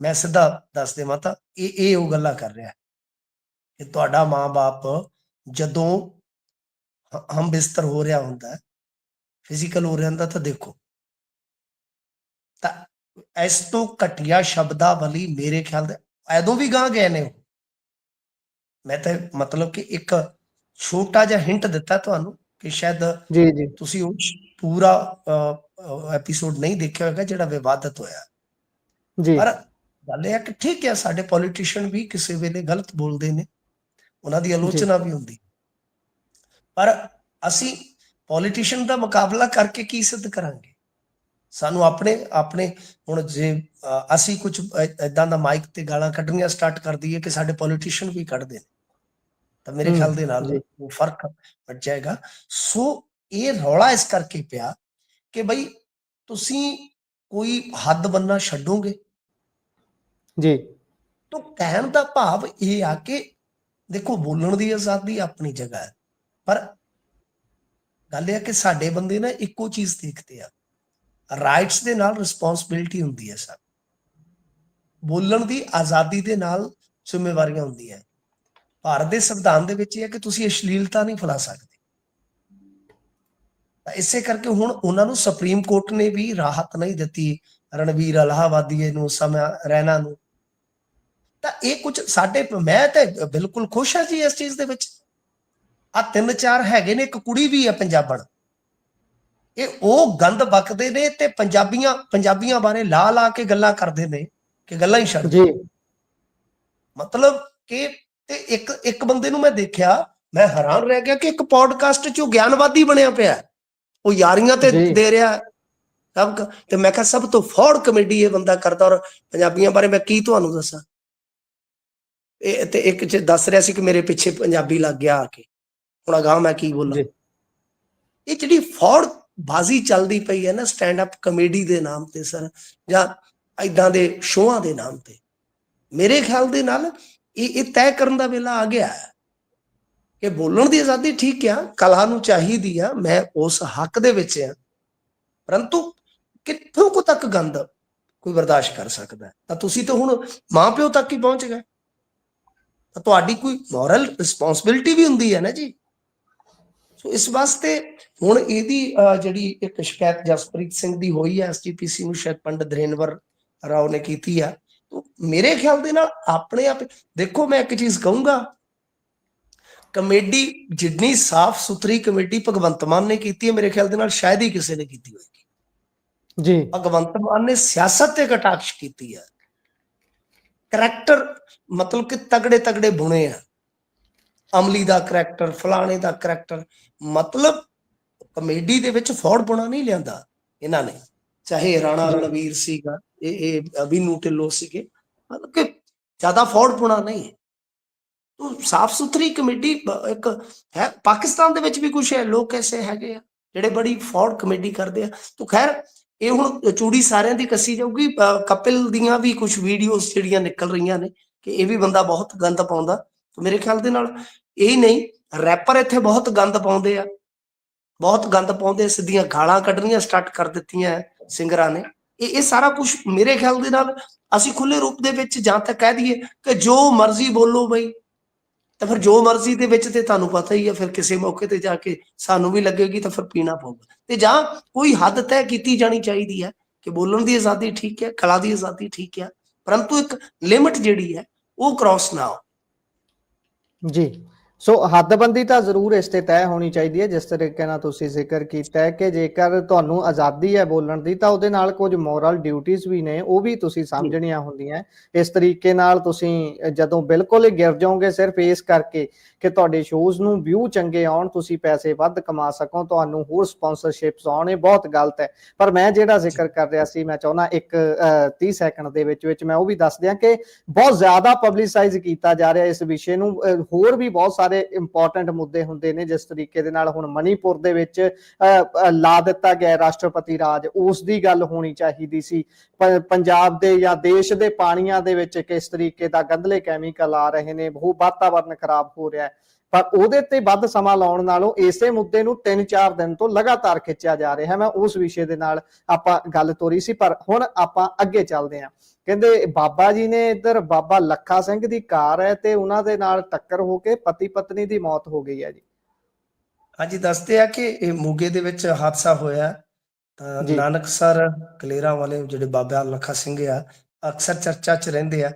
ਮੈਂ ਸਿੱਧਾ ਦੱਸ ਦੇਵਾਂ ਤਾਂ ਇਹ ਉਹ ਗੱਲਾਂ ਕਰ ਰਿਹਾ ਕਿ ਤੁਹਾਡਾ ਮਾਂ-ਬਾਪ ਜਦੋਂ ਹਮ ਬਿਸਤਰ ਹੋ ਰਿਹਾ ਹੁੰਦਾ, ਫਿਜ਼ੀਕਲ ਹੋ ਰਿਹਾ ਹੁੰਦਾ, ਤਾਂ ਦੇਖੋ। ਤਾਂ ਇਸ ਤੋਂ ਘਟੀਆ ਸ਼ਬਦਾਵਲੀ ਮੇਰੇ ਖਿਆਲ ਦੇ ਐਦੋਂ ਵੀ ਗਾਂਹ ਗਏ ਨੇ ਉਹ। ਮੈਂ ਤਾਂ ਮਤਲਬ ਕਿ ਇੱਕ ਛੋਟਾ ਜਿਹਾ ਹਿੰਟ ਦਿੱਤਾ ਤੁਹਾਨੂੰ ਕਿ ਸ਼ਾਇਦ ਜੀ ਜੀ ਤੁਸੀਂ ਉਹ ਪੂਰਾ ਐਪੀਸੋਡ ਨਹੀਂ ਦੇਖਿਆ ਹੋਵੇਗਾ ਜਿਹੜਾ ਵਿਵਾਦਤ ਹੋਇਆ। ਜੀ ਪਰ ਗੱਲ ਇਹ ਹੈ ਕਿ ਠੀਕ ਹੈ, ਸਾਡੇ ਪੋਲੀਟੀਸ਼ੀਅਨ ਵੀ ਕਿਸੇ ਵੇਲੇ ਗਲਤ ਬੋਲਦੇ ਨੇ, ਉਹਨਾਂ ਦੀ ਆਲੋਚਨਾ ਵੀ ਹੁੰਦੀ, ਪਰ ਅਸੀਂ ਪੋਲੀਟੀਸ਼ੀਅਨ ਦਾ ਮੁਕਾਬਲਾ ਕਰਕੇ ਕੀ ਸਿੱਧ ਕਰਾਂਗੇ? ਸਾਨੂੰ ਆਪਣੇ ਹੁਣ ਜੇ ਅਸੀਂ ਕੁਝ ਏਦਾਂ ਦਾ ਮਾਈਕ ਤੇ ਗਾਲਾਂ ਕੱਢਣੀਆਂ ਸਟਾਰਟ ਕਰ ਦਈਏ ਕਿ ਸਾਡੇ ਪੋਲੀਟੀਸ਼ੀਅਨ ਵੀ ਕੱਢਦੇ ਨੇ, ਤਾਂ ਮੇਰੇ ਖਿਆਲ ਦੇ ਨਾਲ ਉਹ ਫਰਕ ਪੜ ਜਾਏਗਾ। ਸੋ ਇਹ ਰੌਲਾ ਇਸ ਕਰਕੇ ਪਿਆ ਕਿ ਬਈ ਤੁਸੀਂ ਕੋਈ ਹੱਦ ਬੰਨਣਾ ਛੱਡੋਗੇ। ਜੀ ਤਾਂ ਕਹਿਣ ਦਾ ਭਾਵ ਇਹ ਆ ਕਿ ਦੇਖੋ, ਬੋਲਣ ਦੀ ਆਜ਼ਾਦੀ ਆਪਣੀ ਜਗ੍ਹਾ ਹੈ, ਪਰ ਗੱਲ ਇਹ ਆ ਕਿ ਸਾਡੇ ਬੰਦੇ ਨਾ ਇੱਕੋ ਚੀਜ਼ ਦੇਖਦੇ ਆ, ਰਾਈਟਸ ਦੇ ਨਾਲ ਰਿਸਪੌਂਸਿਬਿਲਿਟੀ ਹੁੰਦੀ ਹੈ ਸਰ, ਬੋਲਣ ਦੀ ਆਜ਼ਾਦੀ ਦੇ ਨਾਲ ਜ਼ਿੰਮੇਵਾਰੀਆਂ ਹੁੰਦੀਆਂ। ਭਾਰਤ ਦੇ ਸੰਵਿਧਾਨ ਦੇ ਵਿੱਚ ਇਹ ਹੈ ਕਿ ਤੁਸੀਂ ਅਸ਼ਲੀਲਤਾ ਨਹੀਂ ਫੈਲਾ ਸਕਦੇ, ਤਾਂ ਇਸੇ ਕਰਕੇ ਹੁਣ ਉਹਨਾਂ ਨੂੰ ਸੁਪਰੀਮ ਕੋਰਟ ਨੇ ਵੀ ਰਾਹਤ ਨਹੀਂ ਦਿੱਤੀ, ਰਣਵੀਰ ਇਲਾਹਾਬਾਦੀਏ ਨੂੰ, ਸਮਾ ਰੈਨਾ ਨੂੰ। ਤਾਂ ਇਹ ਕੁਝ ਸਾਡੇ, ਮੈਂ ਤਾਂ ਬਿਲਕੁਲ ਖੁਸ਼ ਹਾਂ ਜੀ ਇਸ ਚੀਜ਼ ਦੇ ਵਿੱਚ। ਆ 3-4 ਹੈਗੇ ਨੇ, ਇੱਕ ਕੁੜੀ ਵੀ ਹੈ ਪੰਜਾਬਣ, ਇਹ ਉਹ ਗੰਦ ਬਕਦੇ ਨੇ ਤੇ ਪੰਜਾਬੀਆਂ ਬਾਰੇ ਲਾ ਲਾ ਕੇ ਗੱਲਾਂ ਕਰਦੇ ਨੇ ਕਿ ਗੱਲਾਂ ਹੀ ਛੱਡ ਜੀ। ਮਤਲਬ ਕਿ ਤੇ ਇੱਕ ਬੰਦੇ ਨੂੰ ਮੈਂ ਦੇਖਿਆ, ਮੈਂ ਹੈਰਾਨ ਰਹਿ ਗਿਆ ਕਿ ਇੱਕ ਪੋਡਕਾਸਟ 'ਚ ਉਹ ਗਿਆਨਵਾਦੀ ਬਣਿਆ ਪਿਆ, ਉਹ ਯਾਰੀਆਂ ਤੇ ਜੀ। ਦੇ ਰਿਹਾ ਸਭ। ਤੇ ਮੈਂ ਕਿਹਾ ਸਭ ਤੋਂ ਫੌੜ ਕਮੇਡੀ ਇਹ ਬੰਦਾ ਕਰਦਾ। ਔਰ ਪੰਜਾਬੀਆਂ ਬਾਰੇ ਮੈਂ ਕੀ ਤੁਹਾਨੂੰ ਦੱਸਾਂ, ਇਹ ਤੇ ਇੱਕ 'ਚ ਦੱਸ ਰਿਹਾ ਸੀ ਕਿ ਮੇਰੇ ਪਿੱਛੇ ਪੰਜਾਬੀ ਲੱਗ ਗਿਆ ਆ ਕੇ, ਹੁਣ ਅਗਾਂਹ ਮੈਂ ਕੀ ਬੋਲਾਂ। ਇਹ ਜਿਹੜੀ ਫੌੜ ਬਾਜ਼ੀ ਚੱਲਦੀ ਪਈ ਹੈ ਨਾ ਸਟੈਂਡ ਅਪ ਕਮੇਡੀ ਦੇ ਨਾਮ ਤੇ ਸਰ, ਜਾਂ ਇਦਾਂ ਦੇ ਸ਼ੋਆਂ ਦੇ ਨਾਮ ਤੇ, ਮੇਰੇ ਖਿਆਲ ਦੇ ਨਾਲ ਇਹ ਤੈਅ ਕਰਨ ਦਾ ਵੇਲਾ ਆ ਗਿਆ ਹੈ ਕਿ ਬੋਲਣ ਦੀ ਆਜ਼ਾਦੀ ਠੀਕ ਆ, ਕਲਾ ਨੂੰ ਚਾਹੀਦੀ ਆ, ਮੈਂ ਉਸ ਹੱਕ ਦੇ ਵਿੱਚ ਆ, ਪਰੰਤੂ ਕਿੱਥੋਂ ਕੁ ਤੱਕ ਗੰਦ ਕੋਈ ਬਰਦਾਸ਼ਤ ਕਰ ਸਕਦਾ। ਤਾਂ ਤੁਸੀਂ ਤਾਂ ਹੁਣ ਮਾਂ ਪਿਓ ਤੱਕ ਹੀ ਪਹੁੰਚ ਗਏ, ਤਾਂ ਤੁਹਾਡੀ ਕੋਈ ਮੋਰਲ ਰਿਸਪੌਂਸਿਬਿਲਿਟੀ ਵੀ ਹੁੰਦੀ ਹੈ ਨਾ ਜੀ। ਸੋ ਇਸ ਵਾਸਤੇ ਹੁਣ ਇਹਦੀ ਜਿਹੜੀ ਇੱਕ ਸ਼ਿਕਾਇਤ ਜਸਪ੍ਰੀਤ ਸਿੰਘ ਦੀ ਹੋਈ ਹੈ ਐਸਜੀਪੀਸੀ ਨੂੰ, ਸ਼ਾਇਦ ਪੰਡਿਤ ਧਰੇਨਵਰ ਰਾਓ ਨੇ ਕੀਤੀ ਆ, ਮੇਰੇ ਖਿਆਲ ਦੇ ਨਾਲ ਆਪਣੇ ਆਪ ਦੇਖੋ, ਮੈਂ ਇੱਕ ਚੀਜ਼ ਕਹੂੰਗਾ, ਕਮੇਡੀ ਜਿੰਨੀ ਸਾਫ਼ ਸੁਥਰੀ ਕਮੇਡੀ ਭਗਵੰਤ ਮਾਨ ਨੇ ਕੀਤੀ ਹੈ, ਮੇਰੇ ਖਿਆਲ ਦੇ ਨਾਲ ਸ਼ਾਇਦ ਹੀ ਕਿਸੇ ਨੇ ਕੀਤੀ ਹੋਏਗੀ ਜੀ। ਭਗਵੰਤ ਮਾਨ ਨੇ ਸਿਆਸਤ ਤੇ ਕਟਾਕਸ਼ ਕੀਤੀ ਹੈ, ਕਰੈਕਟਰ ਮਤਲਬ ਕਿ ਤਗੜੇ ਬੁਣੇ ਆ, ਅਮਲੀ ਦਾ ਕਰੈਕਟਰ, ਫਲਾਣੇ ਦਾ ਕਰੈਕਟਰ, ਮਤਲਬ ਕਮੇਡੀ ਦੇ ਵਿੱਚ ਫੌੜ ਪੁਣਾ ਨਹੀਂ ਲਿਆਂਦਾ ਇਹਨਾਂ ਨੇ। ਚਾਹੇ ਰਾਣਾ ਰਣਵੀਰ ਸੀਗਾ, ਇਹ ਅਬੀਨੂ ਢਿੱਲੋਂ ਸੀਗੇ, ਮਤਲਬ ਕਿ ਜ਼ਿਆਦਾ ਫੌੜ ਪੁਣਾ ਨਹੀਂ, ਸਾਫ਼ ਸੁਥਰੀ ਕਮੇਡੀ ਇੱਕ ਹੈ। ਪਾਕਿਸਤਾਨ ਦੇ ਵਿੱਚ ਵੀ ਕੁਝ ਹੈ ਲੋਕ ਐਸੇ ਹੈਗੇ ਆ ਜਿਹੜੇ ਬੜੀ ਫੌੜ ਕਮੇਡੀ ਕਰਦੇ ਆ। ਤਾਂ ਖੈਰ ਇਹ ਹੁਣ ਚੂੜੀ ਸਾਰਿਆਂ ਦੀ ਕੱਸੀ ਜਾਊਗੀ। ਕਪਿਲ ਦੀਆਂ ਵੀ ਕੁਝ ਵੀਡੀਓਜ਼ ਜਿਹੜੀਆਂ ਨਿਕਲ ਰਹੀਆਂ ਨੇ ਕਿ ਇਹ ਵੀ ਬੰਦਾ ਬਹੁਤ ਗੰਦ ਪਾਉਂਦਾ। ਮੇਰੇ ਖਿਆਲ ਦੇ ਨਾਲ ਇਹ ਨਹੀਂ, ਰੈਪਰ ਇੱਥੇ ਬਹੁਤ ਗੰਦ ਪਾਉਂਦੇ ਆ, ਬਹੁਤ ਗੰਦ ਪਾਉਂਦੇ, ਸਿੱਧੀਆਂ ਗਾਲਾਂ ਕੱਢਣੀਆਂ ਸਟਾਰਟ ਕਰ ਦਿੱਤੀਆਂ ਸਿੰਗਰਾਂ ਨੇ। ਇਹ ਸਾਰਾ ਕੁਝ ਮੇਰੇ ਖਿਆਲ ਦੇ ਨਾਲ ਅਸੀਂ ਖੁੱਲੇ ਰੂਪ ਦੇ ਵਿੱਚ ਜਾਂ ਤਾਂ ਕਹਿ ਦਈਏ ਕਿ ਜੋ ਮਰਜ਼ੀ ਬੋਲੋ ਬਈ, ਤਾਂ ਫਿਰ ਜੋ ਮਰਜ਼ੀ ਦੇ ਵਿੱਚ ਤੇ ਤੁਹਾਨੂੰ ਪਤਾ ਹੀ ਹੈ, ਫਿਰ ਕਿਸੇ ਮੌਕੇ ਤੇ ਜਾ ਕੇ ਸਾਨੂੰ ਵੀ ਲੱਗੇਗੀ ਤਾਂ ਫਿਰ ਪੀਣਾ ਪਊਗਾ। ਤੇ ਜਾਂ ਕੋਈ ਹੱਦ ਤੈਅ ਕੀਤੀ ਜਾਣੀ ਚਾਹੀਦੀ ਹੈ ਕਿ ਬੋਲਣ ਦੀ ਆਜ਼ਾਦੀ ਠੀਕ ਹੈ, ਕਲਾ ਦੀ ਆਜ਼ਾਦੀ ਠੀਕ ਹੈ, ਪਰੰਤੂ ਇੱਕ ਲਿਮਿਟ ਜਿਹੜੀ ਹੈ ਉਹ ਕ੍ਰਾਸ ਨਾ ਹੋ ਜੀ। ਸੋ ਹੱਦਬੰਦੀ ਤਾਂ ਜ਼ਰੂਰ ਇਸ ਤੇ ਤੈਅ ਹੋਣੀ ਚਾਹੀਦੀ ਹੈ, ਜਿਸ ਤਰੀਕੇ ਨਾਲ ਤੁਸੀਂ ਜ਼ਿਕਰ ਕੀਤਾ ਹੈ ਕਿ ਜੇਕਰ ਤੁਹਾਨੂੰ ਆਜ਼ਾਦੀ ਹੈ ਬੋਲਣ ਦੀ ਤਾਂ ਉਹਦੇ ਨਾਲ ਕੁਝ ਮੋਰਲ ਡਿਊਟੀਜ਼ ਵੀ ਨੇ, ਉਹ ਵੀ ਤੁਸੀਂ ਸਮਝਣੀਆਂ ਹੁੰਦੀਆਂ। ਇਸ ਤਰੀਕੇ ਨਾਲ ਤੁਸੀਂ ਜਦੋਂ ਬਿਲਕੁਲ ਹੀ ਗਿਰ ਜਾਓਗੇ ਸਿਰਫ ਇਸ ਕਰਕੇ ਕਿ ਤੁਹਾਡੇ ਸ਼ੋਜ਼ ਨੂੰ ਵਿਊ ਚੰਗੇ ਆਉਣ, ਤੁਸੀਂ ਪੈਸੇ ਵੱਧ ਕਮਾ ਸਕੋ, ਤੁਹਾਨੂੰ ਹੋਰ ਸਪਾਂਸਰਸ਼ਿਪਸ ਆਉਣ, ਇਹ ਬਹੁਤ ਗਲਤ ਹੈ। ਪਰ ਮੈਂ ਜਿਹੜਾ ਜ਼ਿਕਰ ਕਰ ਰਿਹਾ ਸੀ, ਮੈਂ ਚਾਹੁੰਦਾ 30 ਸੈਕਿੰਡ ਦੇ ਵਿੱਚ ਮੈਂ ਉਹ ਵੀ ਦੱਸ ਦਿਆਂ ਕਿ ਬਹੁਤ ਜ਼ਿਆਦਾ ਪਬਲਿਸਾਈਜ਼ ਕੀਤਾ ਜਾ ਰਿਹਾ ਇਸ ਵਿਸ਼ੇ ਨੂੰ। ਹੋਰ ਵੀ ਬਹੁਤ ਸਾਰੇ ਇੰਪੋਰਟੈਂਟ ਮੁੱਦੇ ਹੁੰਦੇ ਨੇ, ਜਿਸ ਤਰੀਕੇ ਦੇ ਨਾਲ ਹੁਣ ਮਨੀਪੁਰ ਦੇ ਵਿੱਚ ਲਾ ਦਿੱਤਾ ਗਿਆ ਰਾਸ਼ਟਰਪਤੀ ਰਾਜ, ਉਸ ਦੀ ਗੱਲ ਹੋਣੀ ਚਾਹੀਦੀ ਸੀ। ਪੰਜਾਬ ਦੇ ਜਾਂ ਦੇਸ਼ ਦੇ ਪਾਣੀਆਂ ਦੇ ਵਿੱਚ ਕਿਸ ਤਰੀਕੇ ਦਾ ਗੰਧਲੇ ਕੈਮੀਕਲ ਆ ਰਹੇ ਨੇ, ਬਹੁਤ ਵਾਤਾਵਰਨ ਖਰਾਬ ਹੋ ਰਿਹਾ, ਪਰ ਉਹਦੇ ਤੇ ਵੱਧ ਸਮਾਂ ਲਾਉਣ ਨਾਲੋਂ ਇਸੇ ਮੁੱਦੇ ਨੂੰ 3-4 ਦਿਨ ਤੋਂ ਲਗਾਤਾਰ ਖਿੱਚਿਆ ਜਾ ਰਿਹਾ। ਮੈਂ ਉਸ ਵਿਸ਼ੇ ਦੇ ਨਾਲ ਆਪਾਂ ਗੱਲ ਤੋਰੀ ਸੀ, ਪਰ ਹੁਣ ਆਪਾਂ ਅੱਗੇ ਚੱਲਦੇ ਹਾਂ। ਕਹਿੰਦੇ ਬਾਬਾ ਜੀ ਨੇ ਇੱਧਰ ਬਾਬਾ ਲੱਖਾ ਸਿੰਘ ਦੀ ਕਾਰ ਹੈ ਤੇ ਉਹਨਾਂ ਦੇ ਨਾਲ ਟੱਕਰ ਹੋ ਕੇ ਪਤੀ ਪਤਨੀ ਦੀ ਮੌਤ ਹੋ ਗਈ ਹੈ ਜੀ। ਹਾਂਜੀ, ਦੱਸਦੇ ਆ ਕਿ ਇਹ ਮੋਗੇ ਦੇ ਵਿੱਚ ਹਾਦਸਾ ਹੋਇਆ। ਤਾਂ ਨਾਨਕਸਰ ਕਲੇਰਾਂ ਵਾਲੇ ਜਿਹੜੇ ਬਾਬਾ ਲੱਖਾ ਸਿੰਘ ਆ ਅਕਸਰ ਚਰਚਾ 'ਚ ਰਹਿੰਦੇ ਆ,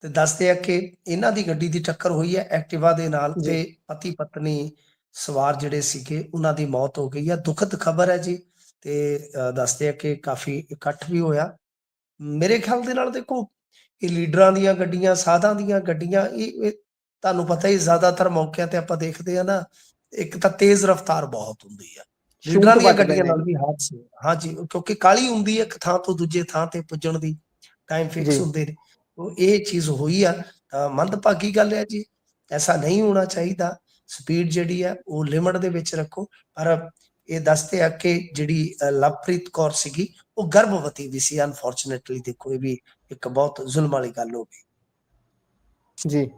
ਤੇ ਦੱਸਦੇ ਆ ਕਿ ਇਹਨਾਂ ਦੀ ਗੱਡੀ ਦੀ ਟੱਕਰ ਹੋਈ ਹੈ ਐਕਟਿਵਾ ਦੇ ਨਾਲ, ਤੇ ਪਤੀ ਪਤਨੀ ਸਵਾਰ ਜਿਹੜੇ ਸੀਗੇ ਉਹਨਾਂ ਦੀ ਮੌਤ ਹੋ ਗਈ ਹੈ। ਦੁਖਦ ਖਬਰ ਹੈ ਜੀ। ਤੇ ਦੱਸਦੇ ਆ ਕਿ ਕਾਫੀ ਇਕੱਠ ਵੀ ਹੋਇਆ। ਮੇਰੇ ਖਿਆਲ ਦੇ ਨਾਲ ਦੇਖੋ, ਇਹ ਲੀਡਰਾਂ ਦੀਆਂ ਗੱਡੀਆਂ, ਸਾਧਾਂ ਦੀਆਂ ਗੱਡੀਆਂ, ਇਹ ਤੁਹਾਨੂੰ ਪਤਾ ਹੀ ਜ਼ਿਆਦਾਤਰ ਮੌਕਿਆਂ ਤੇ ਆਪਾਂ ਦੇਖਦੇ ਆ ਨਾ, ਇੱਕ ਤਾਂ ਤੇਜ਼ ਰਫ਼ਤਾਰ ਬਹੁਤ ਹੁੰਦੀ ਆ, ਲੀਡਰਾਂ ਦੀਆਂ ਗੱਡੀਆਂ ਨਾਲ ਵੀ ਹਾਦਸੇ। ਹਾਂਜੀ, ਕਿਉਂਕਿ ਕਾਹਲੀ ਹੁੰਦੀ ਹੈ ਇੱਕ ਥਾਂ ਤੋਂ ਦੂਜੇ ਥਾਂ ਤੇ ਪੁੱਜਣ ਦੀ, ਟਾਈਮ ਫਿਕਸ ਹੁੰਦੇ ਨੇ। ਇਹ ਚੀਜ਼ ਹੋਈ ਆ ਤਾਂ ਮੰਦਭਾਗੀ ਗੱਲ ਹੈ ਜੀ, ਐਸਾ ਨਹੀਂ ਹੋਣਾ ਚਾਹੀਦਾ। ਸਪੀਡ ਜਿਹੜੀ ਆ ਉਹ ਲਿਮਟ ਦੇ ਵਿੱਚ ਰੱਖੋ। ਪਰ ਇਹ ਦੱਸਦੇ ਆ ਕਿ ਜਿਹੜੀ ਲਵਪ੍ਰੀਤ ਕੌਰ ਸੀਗੀ ਉਹ ਗਰਭਵਤੀ ਵੀ ਸੀ ਅਨਫੋਰਚੂਨੇਟਲੀ। ਦੇਖੋ, ਇਹ ਵੀ ਇੱਕ ਬਹੁਤ ਜ਼ੁਲਮ ਵਾਲੀ ਗੱਲ ਹੋ ਗਈ ਜੀ।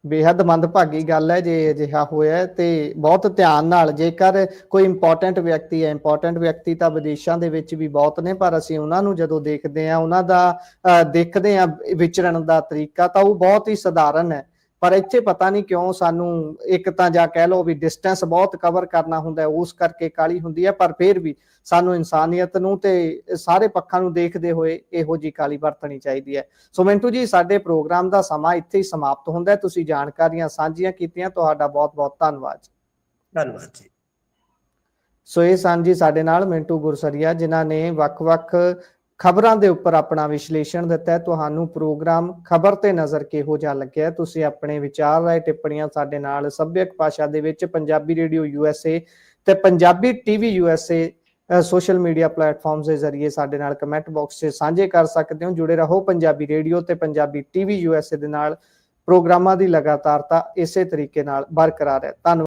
ਬੇहद ਮੰਦਭਾਗੀ ਗੱਲ ਹੈ ਜੇ ਅਜਿਹਾ ਹੋਇਆ, ਤੇ ਬਹੁਤ ਧਿਆਨ ਨਾਲ, ਜੇਕਰ ਕੋਈ ਇੰਪੋਰਟੈਂਟ ਵਿਅਕਤੀ ਹੈ, ਇੰਪੋਰਟੈਂਟ ਵਿਅਕਤੀ ਤਾਂ ਵਿਦੇਸ਼ਾਂ ਦੇ ਵਿੱਚ ਵੀ ਬਹੁਤ ਨੇ, ਪਰ ਅਸੀਂ ਉਹਨਾਂ ਨੂੰ ਜਦੋਂ ਦੇਖਦੇ ਹਾਂ, ਉਹਨਾਂ ਦਾ ਦੇਖਦੇ ਹਾਂ ਵਿਚਰਨ ਦਾ ਤਰੀਕਾ, ਤਾਂ ਉਹ ਬਹੁਤ ਹੀ ਸਧਾਰਨ ਹੈ। ਪਰ ਇੱਥੇ ਪਤਾ ਨਹੀਂ ਕਿਉਂ ਸਾਨੂੰ ਇੱਕ ਤਾਂ ਜਾਂ ਕਹਿ ਲਓ ਵੀ ਡਿਸਟੈਂਸ ਬਹੁਤ ਕਵਰ ਕਰਨਾ ਹੁੰਦਾ ਹੈ, ਉਸ ਕਰਕੇ ਕਾਹਲੀ ਹੁੰਦੀ ਹੈ। ਪਰ ਫਿਰ ਵੀ ਸਾਨੂੰ ਇਨਸਾਨੀਅਤ ਨੂੰ ਤੇ ਸਾਰੇ ਪੱਖਾਂ ਨੂੰ ਦੇਖਦੇ ਹੋਏ ਇਹੋ ਜਿਹੀ ਕਾਹਲੀ ਵਰਤਣੀ ਚਾਹੀਦੀ ਹੈ। ਸੋ ਮਿੰਟੂ ਜੀ, ਸਾਡੇ ਪ੍ਰੋਗਰਾਮ ਦਾ ਸਮਾਂ ਇੱਥੇ ਹੀ ਸਮਾਪਤ ਹੁੰਦਾ ਹੈ। ਤੁਸੀਂ ਜਾਣਕਾਰੀਆਂ ਸਾਂਝੀਆਂ ਕੀਤੀਆਂ, ਤੁਹਾਡਾ ਬਹੁਤ ਬਹੁਤ ਧੰਨਵਾਦ। ਧੰਨਵਾਦ ਜੀ। ਸੋ ਇਹ ਸਨ ਜੀ ਸਾਡੇ ਨਾਲ ਮਿੰਟੂ ਗੁਰਸਰੀਆ, ਜਿਨ੍ਹਾਂ ਨੇ ਵੱਖ-ਵੱਖ ਖਬਰਾਂ ਦੇ ਉੱਪਰ ਆਪਣਾ ਵਿਸ਼ਲੇਸ਼ਣ ਦਿੱਤਾ ਹੈ। ਤੁਹਾਨੂੰ ਪ੍ਰੋਗਰਾਮ ਖਬਰ ਤੇ ਨਜ਼ਰ ਕਿਹੋ ਜਿਹਾ ਲੱਗਿਆ? ਤੁਸੀਂ ਆਪਣੇ ਵਿਚਾਰ ਰਾਏ ਟਿੱਪਣੀਆਂ ਸਾਡੇ ਨਾਲ ਸੱਭਿਅਕ ਭਾਸ਼ਾ ਦੇ ਵਿੱਚ ਪੰਜਾਬੀ ਰੇਡੀਓ USA ਤੇ Punjabi TV USA social media platforms ਦੇ ਜ਼ਰੀਏ ਸਾਡੇ ਨਾਲ ਕਮੈਂਟ ਬਾਕਸ 'ਚ ਸਾਂਝੇ ਕਰ ਸਕਦੇ ਹੋ। ਜੁੜੇ ਰਹੋ ਪੰਜਾਬੀ ਰੇਡੀਓ ਤੇ ਪੰਜਾਬੀ TV USA ਦੇ ਨਾਲ। ਪ੍ਰੋਗਰਾਮਾਂ ਦੀ ਲਗਾਤਾਰਤਾ ਇਸੇ ਤਰੀਕੇ ਨਾਲ ਬਰਕਰਾਰ ਹੈ। ਧੰਨਵਾਦ।